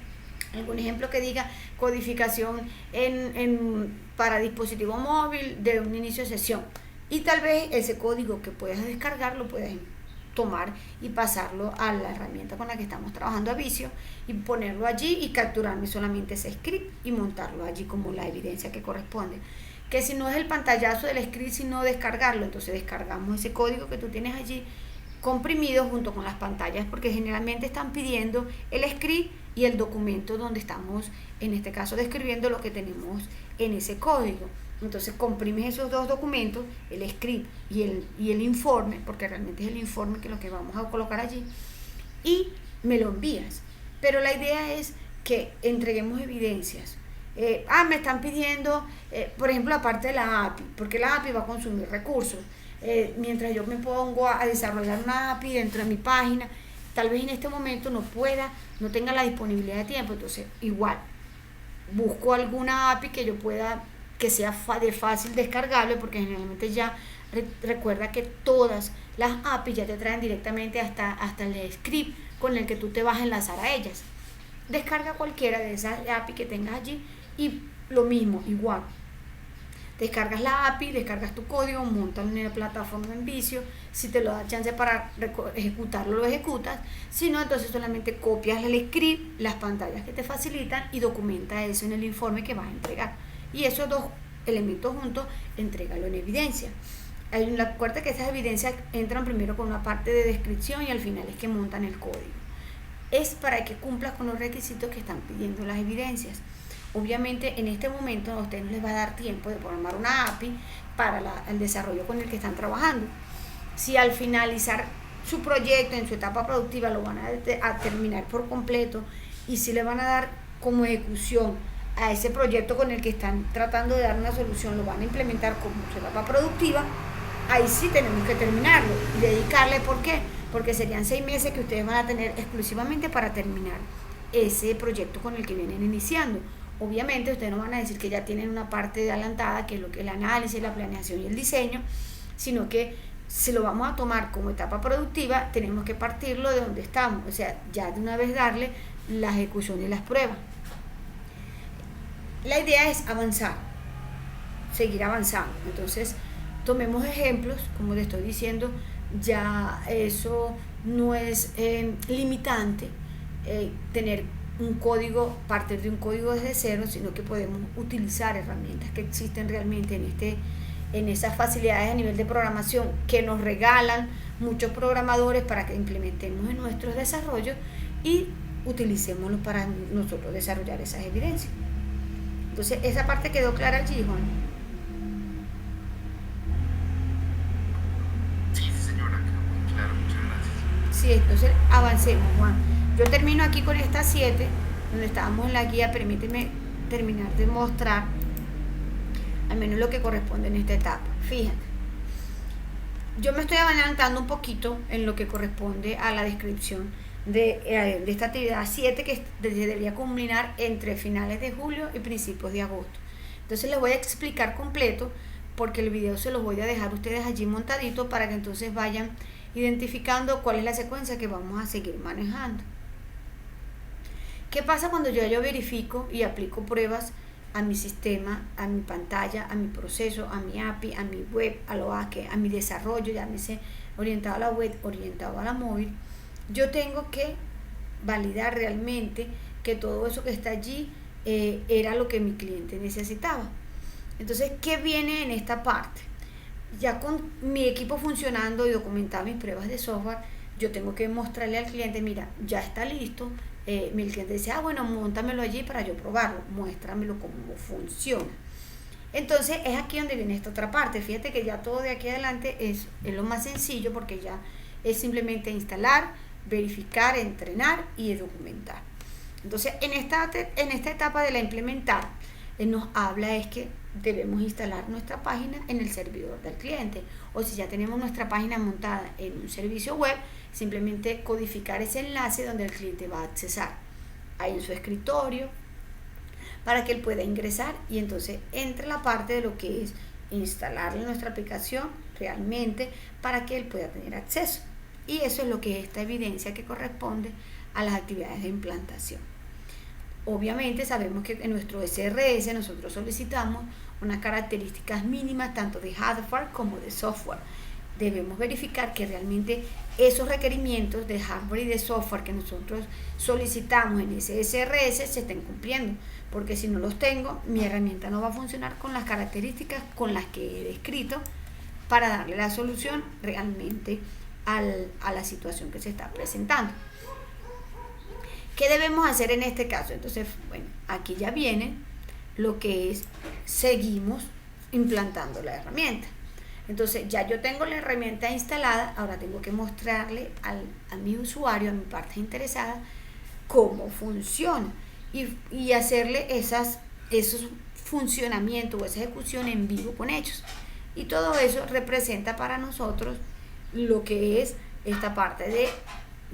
Speaker 1: algún ejemplo que diga codificación para dispositivo móvil de un inicio de sesión, y tal vez ese código que puedas descargar lo puedas tomar y pasarlo a la herramienta con la que estamos trabajando, a Visio, y ponerlo allí y capturarme solamente ese script y montarlo allí como la evidencia que corresponde. Que si no es el pantallazo del script, sino descargarlo, entonces descargamos ese código que tú tienes allí comprimido junto con las pantallas, porque generalmente están pidiendo el script y el documento donde estamos, en este caso, describiendo lo que tenemos en ese código. Entonces comprimes esos dos documentos, el script y el informe, porque realmente es el informe que es lo que vamos a colocar allí, y me lo envías. Pero la idea es que entreguemos evidencias. Me están pidiendo, por ejemplo, la parte de la API, porque la API va a consumir recursos. Mientras yo me pongo a desarrollar una API dentro de mi página, tal vez en este momento no tenga la disponibilidad de tiempo, entonces igual busco alguna API que sea de fácil descargable, porque generalmente ya recuerda que todas las APIs ya te traen directamente hasta el script con el que tú te vas a enlazar a ellas. Descarga cualquiera de esas API que tengas allí, y lo mismo, igual. Descargas la API, descargas tu código, montas en la plataforma en Visio. Si te lo da chance para ejecutarlo, lo ejecutas. Si no, entonces solamente copias el script, las pantallas que te facilitan, y documenta eso en el informe que vas a entregar. Y esos dos elementos juntos, entrégalo en evidencia. Acuérdate que esas evidencias entran primero con una parte de descripción y al final es que montan el código. Es para que cumplas con los requisitos que están pidiendo las evidencias. Obviamente en este momento a ustedes no les va a dar tiempo de programar una API para el desarrollo con el que están trabajando. Si al finalizar su proyecto en su etapa productiva lo van a terminar por completo, y si le van a dar como ejecución a ese proyecto con el que están tratando de dar una solución, lo van a implementar como su etapa productiva, ahí sí tenemos que terminarlo y dedicarle. ¿Por qué? Porque serían 6 meses que ustedes van a tener exclusivamente para terminar ese proyecto con el que vienen iniciando. Obviamente ustedes no van a decir que ya tienen una parte de adelantada, que es lo que es el análisis, la planeación y el diseño, sino que si lo vamos a tomar como etapa productiva, tenemos que partirlo de donde estamos, o sea, ya de una vez darle la ejecución y las pruebas. La idea es avanzar, seguir avanzando. Entonces tomemos ejemplos, como les estoy diciendo, ya eso no es limitante tener un código, partir de un código desde cero, sino que podemos utilizar herramientas que existen realmente en esas facilidades a nivel de programación que nos regalan muchos programadores para que implementemos en nuestros desarrollos y utilicémoslo para nosotros desarrollar esas evidencias. Entonces, esa parte quedó clara allí, Juan.
Speaker 2: Sí, señora, quedó muy claro, muchas gracias.
Speaker 1: Sí, entonces avancemos, Juan. Yo termino aquí con esta 7, donde estábamos en la guía. Permíteme terminar de mostrar al menos lo que corresponde en esta etapa. Fíjate, yo me estoy adelantando un poquito en lo que corresponde a la descripción de esta actividad 7, que debería culminar entre finales de julio y principios de agosto. Entonces les voy a explicar completo, porque el video se los voy a dejar a ustedes allí montadito para que entonces vayan identificando cuál es la secuencia que vamos a seguir manejando. ¿Qué pasa cuando yo verifico y aplico pruebas a mi sistema, a mi pantalla, a mi proceso, a mi API, a mi web, a lo que, a mi desarrollo, llámese orientado a la web, orientado a la móvil? Yo tengo que validar realmente que todo eso que está allí era lo que mi cliente necesitaba. Entonces, ¿qué viene en esta parte? Ya con mi equipo funcionando y documentar mis pruebas de software, yo tengo que mostrarle al cliente, mira, ya está listo. Mi cliente dice, bueno, móntamelo allí para yo probarlo, muéstramelo cómo funciona. Entonces es aquí donde viene esta otra parte. Fíjate que ya todo de aquí adelante es lo más sencillo, porque ya es simplemente instalar, verificar, entrenar y documentar. Entonces en esta etapa de la implementar, nos habla es que debemos instalar nuestra página en el servidor del cliente, o si ya tenemos nuestra página montada en un servicio web, simplemente codificar ese enlace donde el cliente va a accesar ahí en su escritorio para que él pueda ingresar, y entonces entre la parte de lo que es instalarle nuestra aplicación realmente para que él pueda tener acceso. Y eso es lo que es esta evidencia que corresponde a las actividades de implantación. Obviamente sabemos que en nuestro SRS nosotros solicitamos unas características mínimas tanto de hardware como de software. Debemos verificar que realmente esos requerimientos de hardware y de software que nosotros solicitamos en ese SRS se estén cumpliendo, porque si no los tengo, mi herramienta no va a funcionar con las características con las que he descrito para darle la solución realmente a la situación que se está presentando. ¿Qué debemos hacer en este caso? Entonces, bueno, aquí ya viene lo que es, seguimos implantando la herramienta. Entonces, ya yo tengo la herramienta instalada, ahora tengo que mostrarle a mi usuario, a mi parte interesada, cómo funciona y hacerle esos funcionamientos o esa ejecución en vivo con ellos. Y todo eso representa para nosotros lo que es esta parte de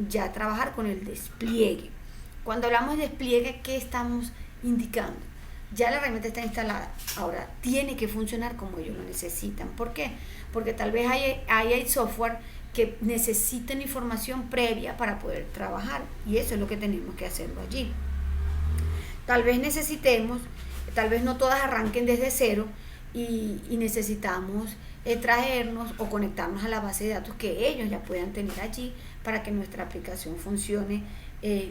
Speaker 1: ya trabajar con el despliegue. Cuando hablamos de despliegue, ¿qué estamos indicando? Ya la herramienta está instalada, ahora tiene que funcionar como ellos lo necesitan. ¿Por qué? Porque tal vez hay software que necesitan información previa para poder trabajar, y eso es lo que tenemos que hacerlo allí. Tal vez necesitemos, tal vez no todas arranquen desde cero y necesitamos traernos o conectarnos a la base de datos que ellos ya puedan tener allí para que nuestra aplicación funcione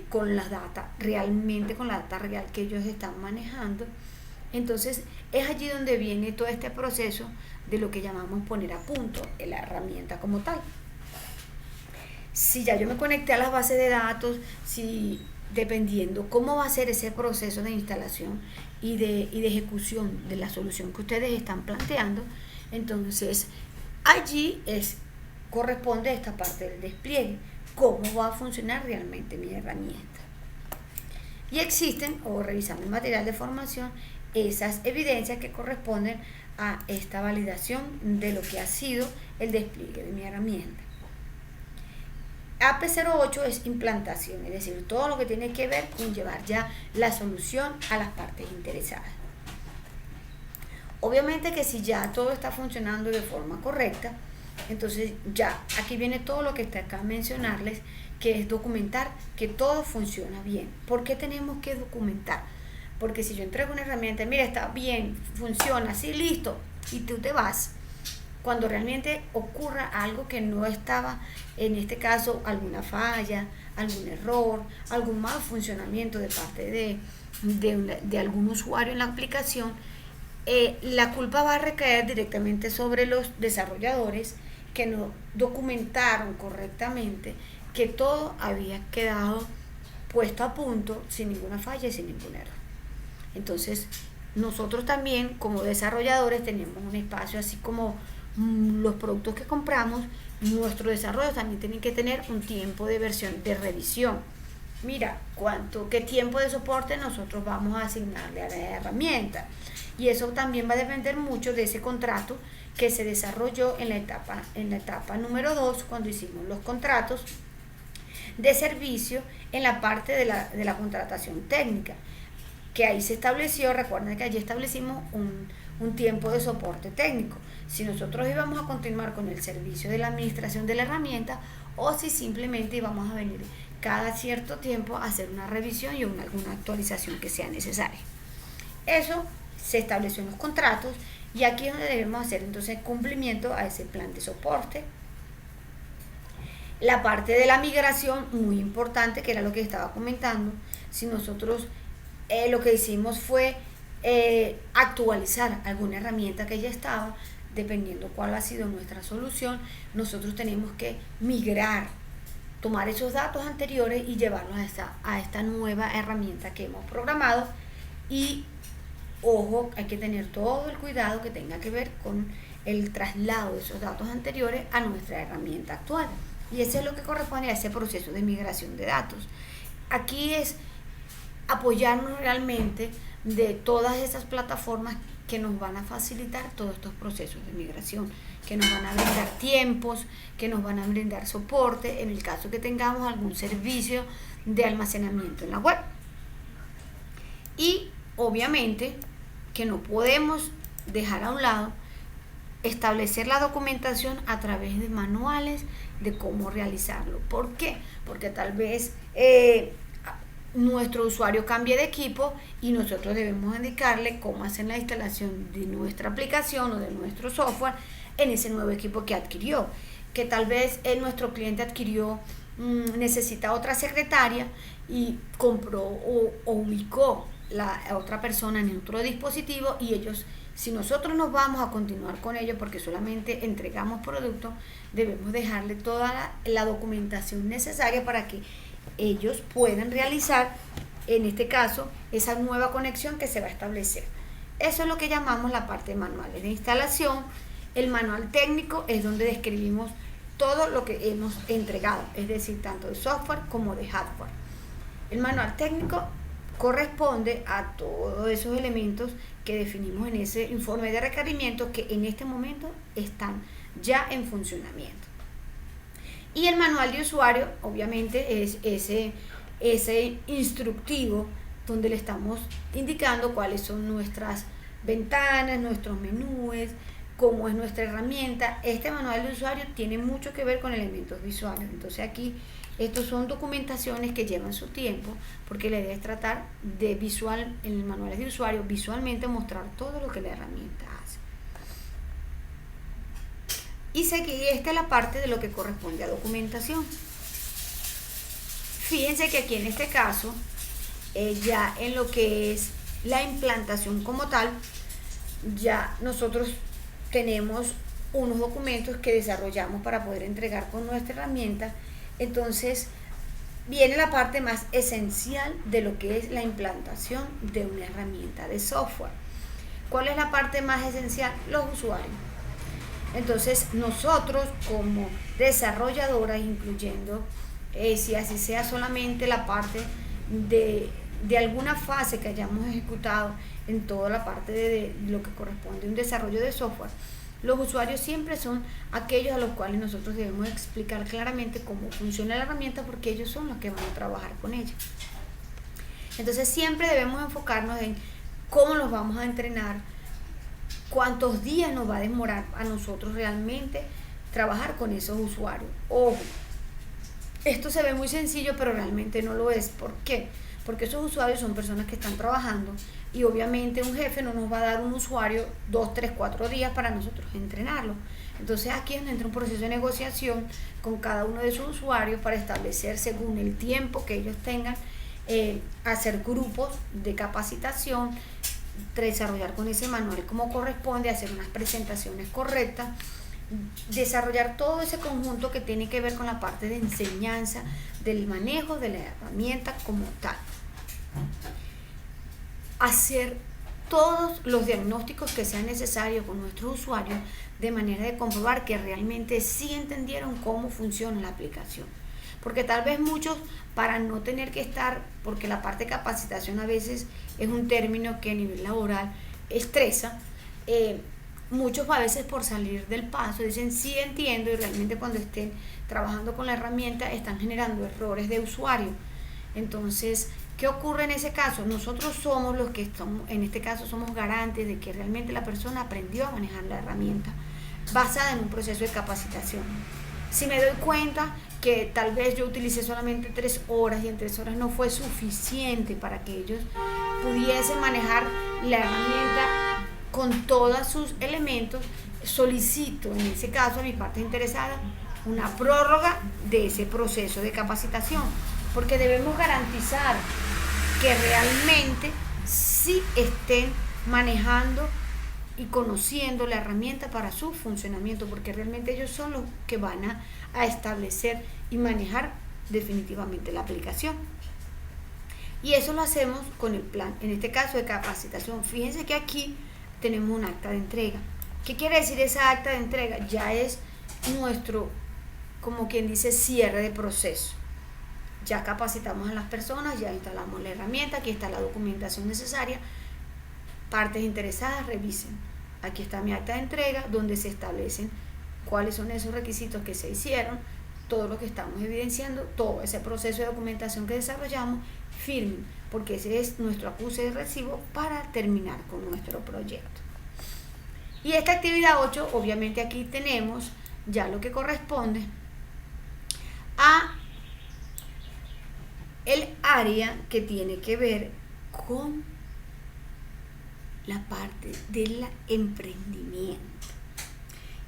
Speaker 1: con la data, realmente con la data real que ellos están manejando. Entonces es allí donde viene todo este proceso de lo que llamamos poner a punto la herramienta como tal. Si ya yo me conecté a las bases de datos, si dependiendo cómo va a ser ese proceso de instalación y de ejecución de la solución que ustedes están planteando, entonces allí corresponde esta parte del despliegue, cómo va a funcionar realmente mi herramienta. Y existen, o revisando el material de formación, esas evidencias que corresponden a esta validación de lo que ha sido el despliegue de mi herramienta. AP08 es implantación, es decir, todo lo que tiene que ver con llevar ya la solución a las partes interesadas. Obviamente que si ya todo está funcionando de forma correcta, entonces ya aquí viene todo lo que está acá mencionarles, que es documentar que todo funciona bien. ¿Por qué tenemos que documentar? Porque si yo entrego una herramienta, mira, está bien, funciona, sí, listo, y tú te vas, cuando realmente ocurra algo que no estaba, en este caso alguna falla, algún error, algún mal funcionamiento de parte de algún usuario en la aplicación, la culpa va a recaer directamente sobre los desarrolladores que no documentaron correctamente que todo había quedado puesto a punto sin ninguna falla y sin ningún error. Entonces, nosotros también como desarrolladores tenemos un espacio, así como los productos que compramos, nuestros desarrollos también tienen que tener un tiempo de versión, de revisión. Mira, qué tiempo de soporte nosotros vamos a asignarle a la herramienta. Y eso también va a depender mucho de ese contrato que se desarrolló en la etapa número 2, cuando hicimos los contratos de servicio en la parte de la contratación técnica, que ahí se estableció. Recuerden que allí establecimos un tiempo de soporte técnico, si nosotros íbamos a continuar con el servicio de la administración de la herramienta o si simplemente íbamos a venir cada cierto tiempo a hacer una revisión y alguna actualización que sea necesaria. Eso se estableció en los contratos y aquí es donde debemos hacer entonces cumplimiento a ese plan de soporte. La parte de la migración, muy importante, que era lo que estaba comentando. Si nosotros lo que hicimos fue actualizar alguna herramienta que ya estaba, dependiendo cuál ha sido nuestra solución, nosotros tenemos que migrar, tomar esos datos anteriores y llevarlos a esta nueva herramienta que hemos programado. Y ojo, hay que tener todo el cuidado que tenga que ver con el traslado de esos datos anteriores a nuestra herramienta actual. Y eso es lo que corresponde a ese proceso de migración de datos. Aquí es apoyarnos realmente de todas esas plataformas que nos van a facilitar todos estos procesos de migración, que nos van a brindar tiempos, que nos van a brindar soporte en el caso que tengamos algún servicio de almacenamiento en la web. Y obviamente que no podemos dejar a un lado establecer la documentación a través de manuales de cómo realizarlo. ¿Por qué? Porque tal vez nuestro usuario cambie de equipo y nosotros debemos indicarle cómo hacer la instalación de nuestra aplicación o de nuestro software en ese nuevo equipo que adquirió. Que tal vez nuestro cliente adquirió, necesita otra secretaria y compró o ubicó la otra persona en otro dispositivo, y ellos, si nosotros nos vamos a continuar con ellos porque solamente entregamos productos, debemos dejarle toda la documentación necesaria para que ellos puedan realizar, en este caso, esa nueva conexión que se va a establecer. Eso es lo que llamamos la parte de manuales de instalación. El manual técnico es donde describimos todo lo que hemos entregado, es decir, tanto de software como de hardware. El manual técnico corresponde a todos esos elementos que definimos en ese informe de requerimientos que en este momento están ya en funcionamiento. Y el manual de usuario obviamente es ese instructivo donde le estamos indicando cuáles son nuestras ventanas, nuestros menús, cómo es nuestra herramienta. Este manual de usuario tiene mucho que ver con elementos visuales. Entonces aquí estos son documentaciones que llevan su tiempo, porque le debes tratar de visual, en el manual de usuario, visualmente mostrar todo lo que la herramienta hace. Y esta es la parte de lo que corresponde a documentación. Fíjense que aquí en este caso, ya en lo que es la implantación como tal, ya nosotros tenemos unos documentos que desarrollamos para poder entregar con nuestra herramienta. Entonces viene la parte más esencial de lo que es la implantación de una herramienta de software. ¿Cuál es la parte más esencial? Los usuarios. Entonces nosotros como desarrolladoras, incluyendo si así sea solamente la parte de alguna fase que hayamos ejecutado en toda la parte de lo que corresponde a un desarrollo de software, los usuarios siempre son aquellos a los cuales nosotros debemos explicar claramente cómo funciona la herramienta, porque ellos son los que van a trabajar con ella. Entonces siempre debemos enfocarnos en cómo los vamos a entrenar, cuántos días nos va a demorar a nosotros realmente trabajar con esos usuarios. Ojo, esto se ve muy sencillo, pero realmente no lo es. ¿Por qué? Porque esos usuarios son personas que están trabajando y obviamente un jefe no nos va a dar un usuario 2, 3, 4 días para nosotros entrenarlo. Entonces aquí es donde entra un proceso de negociación con cada uno de sus usuarios para establecer, según el tiempo que ellos tengan, hacer grupos de capacitación, desarrollar con ese manual como corresponde, hacer unas presentaciones correctas, desarrollar todo ese conjunto que tiene que ver con la parte de enseñanza, del manejo de la herramienta como tal. Hacer todos los diagnósticos que sean necesarios con nuestros usuarios de manera de comprobar que realmente sí entendieron cómo funciona la aplicación. Porque tal vez muchos, para no tener que estar, porque la parte de capacitación a veces es un término que a nivel laboral estresa, muchos a veces por salir del paso dicen sí entiendo, y realmente cuando estén trabajando con la herramienta están generando errores de usuario. Entonces, ¿qué ocurre en ese caso? Nosotros somos los que estamos, en este caso somos garantes de que realmente la persona aprendió a manejar la herramienta basada en un proceso de capacitación. Si me doy cuenta que tal vez yo utilicé solamente 3 horas y en 3 horas no fue suficiente para que ellos pudiesen manejar la herramienta con todos sus elementos, solicito en ese caso a mi parte interesada una prórroga de ese proceso de capacitación, porque debemos garantizar que realmente sí estén manejando y conociendo la herramienta para su funcionamiento, porque realmente ellos son los que van a establecer y manejar definitivamente la aplicación. Y eso lo hacemos con el plan, en este caso de capacitación. Fíjense que aquí tenemos un acta de entrega. ¿Qué quiere decir esa acta de entrega? Ya es nuestro, como quien dice, cierre de proceso. Ya capacitamos a las personas, ya instalamos la herramienta, aquí está la documentación necesaria. Partes interesadas, revisen. Aquí está mi acta de entrega, donde se establecen cuáles son esos requisitos que se hicieron, todo lo que estamos evidenciando, todo ese proceso de documentación que desarrollamos, firmen, porque ese es nuestro acuse de recibo para terminar con nuestro proyecto. Y esta actividad 8, obviamente aquí tenemos ya lo que corresponde a el área que tiene que ver con la parte del emprendimiento.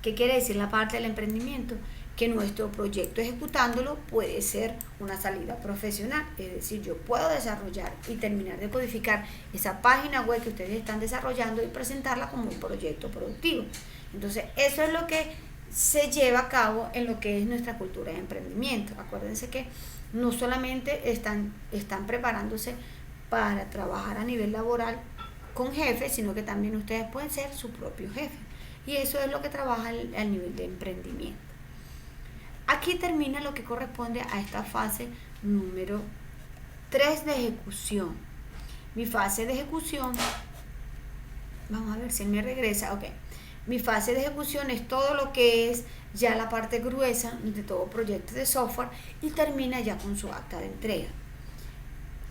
Speaker 1: ¿Qué quiere decir la parte del emprendimiento? Que nuestro proyecto ejecutándolo puede ser una salida profesional, es decir, yo puedo desarrollar y terminar de codificar esa página web que ustedes están desarrollando y presentarla como un proyecto productivo. Entonces, eso es lo que se lleva a cabo en lo que es nuestra cultura de emprendimiento. Acuérdense que no solamente están preparándose para trabajar a nivel laboral con jefes, sino que también ustedes pueden ser su propio jefe. Y eso es lo que trabaja al nivel de emprendimiento. Aquí termina lo que corresponde a esta fase número 3 de ejecución. Mi fase de ejecución, vamos a ver si él me regresa, ok. Mi fase de ejecución es todo lo que es ya la parte gruesa de todo proyecto de software y termina ya con su acta de entrega.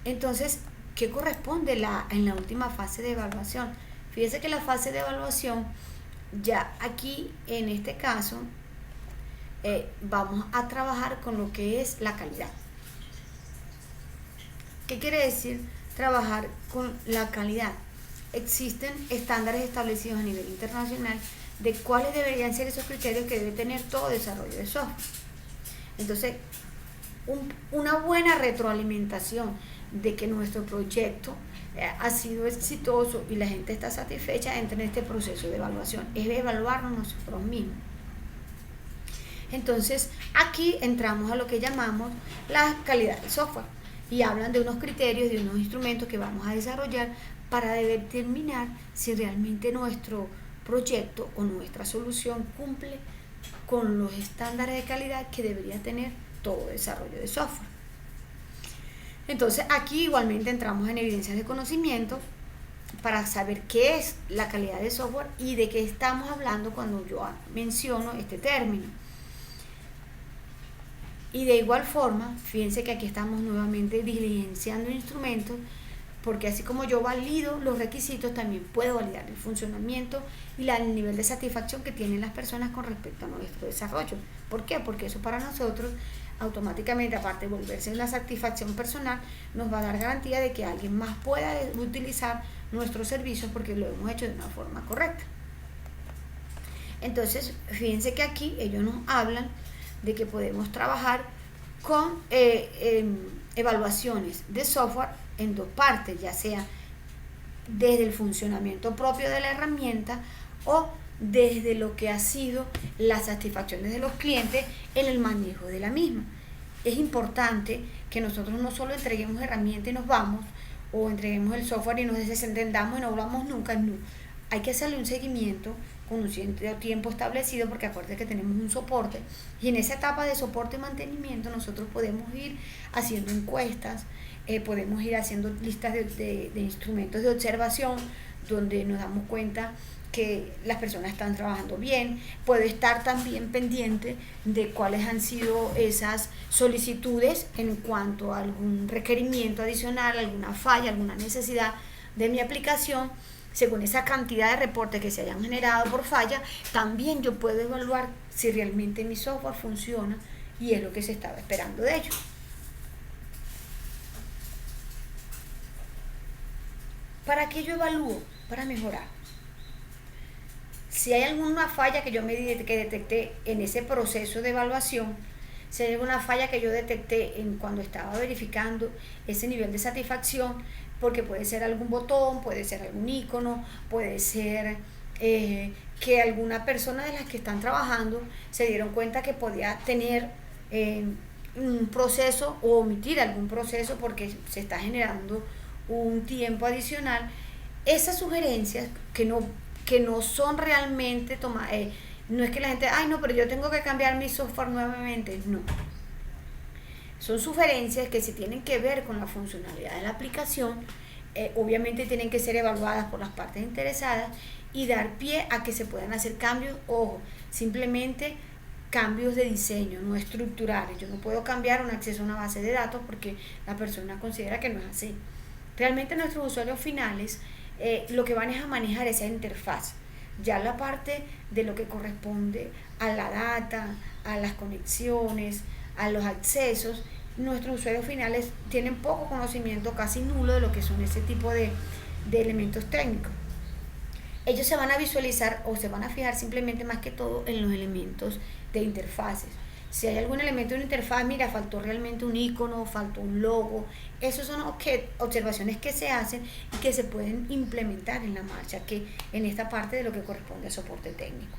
Speaker 1: Entonces, ¿qué corresponde en la última fase de evaluación? Fíjense que la fase de evaluación, ya aquí en este caso, vamos a trabajar con lo que es la calidad. ¿Qué quiere decir trabajar con la calidad? Existen estándares establecidos a nivel internacional de cuáles deberían ser esos criterios que debe tener todo desarrollo de software. Entonces, una buena retroalimentación de que nuestro proyecto ha sido exitoso y la gente está satisfecha entra en este proceso de evaluación, es evaluarnos nosotros mismos. Entonces, aquí entramos a lo que llamamos la calidad del software y hablan de unos criterios, de unos instrumentos que vamos a desarrollar para determinar si realmente nuestro proyecto o nuestra solución cumple con los estándares de calidad que debería tener todo desarrollo de software. Entonces, aquí igualmente entramos en evidencias de conocimiento para saber qué es la calidad de software y de qué estamos hablando cuando yo menciono este término. Y de igual forma, fíjense que aquí estamos nuevamente diligenciando instrumentos, porque así como yo valido los requisitos, también puedo validar el funcionamiento y el nivel de satisfacción que tienen las personas con respecto a nuestro desarrollo. ¿Por qué? Porque eso para nosotros automáticamente, aparte de volverse una satisfacción personal, nos va a dar garantía de que alguien más pueda utilizar nuestros servicios porque lo hemos hecho de una forma correcta. Entonces, fíjense que aquí ellos nos hablan de que podemos trabajar con evaluaciones de software en dos partes, ya sea desde el funcionamiento propio de la herramienta o desde lo que ha sido las satisfacciones de los clientes en el manejo de la misma. Es importante que nosotros no solo entreguemos herramientas y nos vamos, o entreguemos el software y nos desentendamos y no volvamos nunca, no. Hay que hacerle un seguimiento con un cierto tiempo establecido, porque acuérdense que tenemos un soporte, y en esa etapa de soporte y mantenimiento nosotros podemos ir haciendo encuestas, podemos ir haciendo listas de instrumentos de observación donde nos damos cuenta que las personas están trabajando bien. Puedo estar también pendiente de cuáles han sido esas solicitudes en cuanto a algún requerimiento adicional, alguna falla, alguna necesidad de mi aplicación. Según esa cantidad de reportes que se hayan generado por falla, también yo puedo evaluar si realmente mi software funciona y es lo que se estaba esperando de ellos. ¿Para qué yo evalúo? Para mejorar. Si hay alguna falla que yo detecté en ese proceso de evaluación, si hay alguna falla que yo detecté cuando estaba verificando ese nivel de satisfacción, porque puede ser algún botón, puede ser algún icono, puede ser que alguna persona de las que están trabajando se dieron cuenta que podía tener un proceso o omitir algún proceso porque se está generando un tiempo adicional. Esas sugerencias que no son realmente tomadas, no es que la gente, ay no, pero yo tengo que cambiar mi software nuevamente, no. Son sugerencias que si tienen que ver con la funcionalidad de la aplicación, obviamente tienen que ser evaluadas por las partes interesadas y dar pie a que se puedan hacer cambios, ojo, simplemente cambios de diseño, no estructurales. Yo no puedo cambiar un acceso a una base de datos porque la persona considera que no es así. Realmente nuestros usuarios finales lo que van es a manejar esa interfaz. Ya la parte de lo que corresponde a la data, a las conexiones, a los accesos, nuestros usuarios finales tienen poco conocimiento, casi nulo, de lo que son ese tipo de elementos técnicos. Ellos se van a visualizar o se van a fijar simplemente más que todo en los elementos de interfaces. Si hay algún elemento de una interfaz, mira, faltó realmente un icono, faltó un logo. Esas son observaciones que se hacen y que se pueden implementar en la marcha, que en esta parte de lo que corresponde a soporte técnico.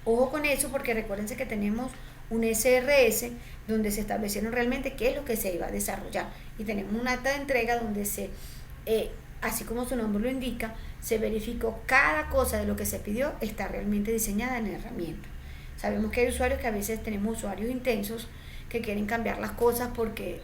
Speaker 1: Ojo con eso, porque recuérdense que tenemos un SRS donde se establecieron realmente qué es lo que se iba a desarrollar, y tenemos un acta de entrega donde así como su nombre lo indica, se verificó cada cosa de lo que se pidió está realmente diseñada en la herramienta. Sabemos que hay usuarios que a veces tenemos usuarios intensos que quieren cambiar las cosas porque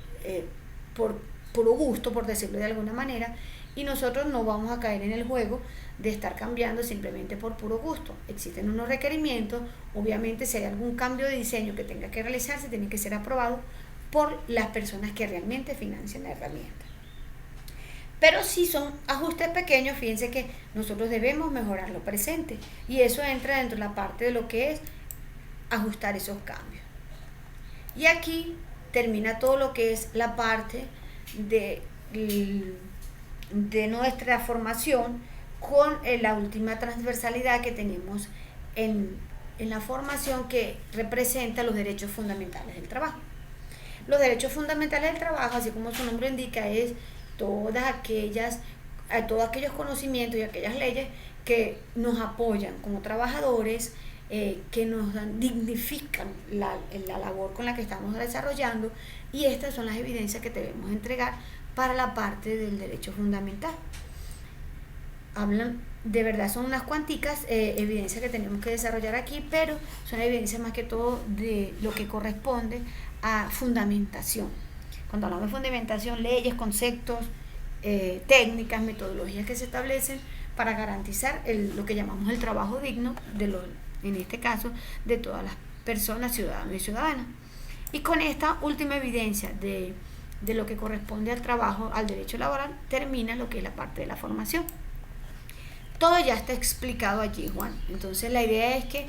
Speaker 1: por puro gusto, por decirlo de alguna manera, y nosotros no vamos a caer en el juego de estar cambiando simplemente por puro gusto. Existen unos requerimientos, obviamente si hay algún cambio de diseño que tenga que realizarse, tiene que ser aprobado por las personas que realmente financian la herramienta. Pero si son ajustes pequeños, fíjense que nosotros debemos mejorar lo presente, y eso entra dentro de la parte de lo que es ajustar esos cambios. Y aquí termina todo lo que es la parte de nuestra formación con la última transversalidad que tenemos en la formación, que representa los derechos fundamentales del trabajo. Los derechos fundamentales del trabajo, así como su nombre indica, es todos aquellos conocimientos y aquellas leyes que nos apoyan como trabajadores, que nos dignifican la labor con la que estamos desarrollando, y estas son las evidencias que debemos entregar para la parte del derecho fundamental. Hablan, de verdad son unas cuanticas evidencias que tenemos que desarrollar aquí, pero son evidencias más que todo de lo que corresponde a fundamentación. Cuando hablamos de fundamentación, leyes, conceptos, técnicas, metodologías que se establecen para garantizar lo que llamamos el trabajo digno en este caso, de todas las personas, ciudadanos y ciudadanas. Y con esta última evidencia de lo que corresponde al trabajo, al derecho laboral, termina lo que es la parte de la formación. Todo ya está explicado allí, Juan. Entonces la idea es que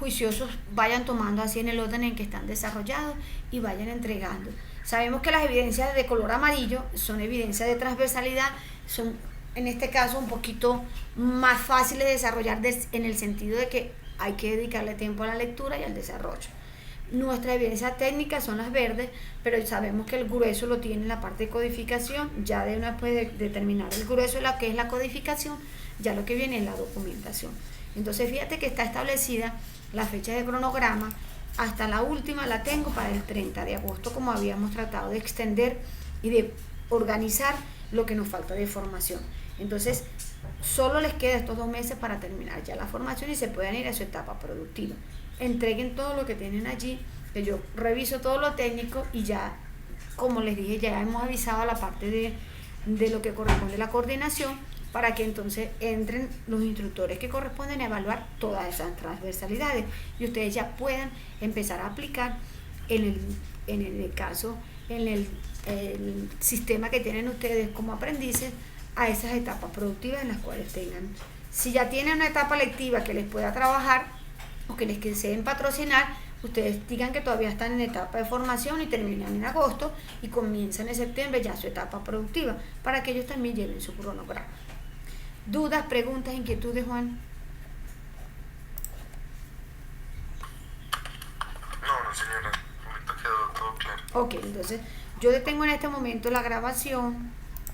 Speaker 1: juiciosos vayan tomando así en el orden en que están desarrollados y vayan entregando. Sabemos que las evidencias de color amarillo son evidencias de transversalidad, son en este caso un poquito más fáciles de desarrollar en el sentido de que hay que dedicarle tiempo a la lectura y al desarrollo. Nuestra evidencia técnica son las verdes, pero sabemos que el grueso lo tiene en la parte de codificación. Ya de una vez de determinar el grueso de lo que es la codificación, ya lo que viene es la documentación. Entonces fíjate que está establecida la fecha de cronograma. Hasta la última la tengo para el 30 de agosto, como habíamos tratado de extender y de organizar lo que nos falta de formación. Entonces, solo les queda estos 2 meses para terminar ya la formación y se puedan ir a su etapa productiva. Entreguen todo lo que tienen allí, que yo reviso todo lo técnico y ya, como les dije, ya hemos avisado a la parte de lo que corresponde a la coordinación, para que entonces entren los instructores que corresponden a evaluar todas esas transversalidades y ustedes ya puedan empezar a aplicar en el sistema que tienen ustedes como aprendices a esas etapas productivas en las cuales tengan. Si ya tienen una etapa lectiva que les pueda trabajar o que les deseen patrocinar, ustedes digan que todavía están en etapa de formación y terminan en agosto y comienzan en septiembre ya su etapa productiva, para que ellos también lleven su cronograma. ¿Dudas, preguntas, inquietudes, Juan?
Speaker 2: No, señora, por el momento quedó todo claro.
Speaker 1: Ok, entonces yo detengo en este momento la grabación.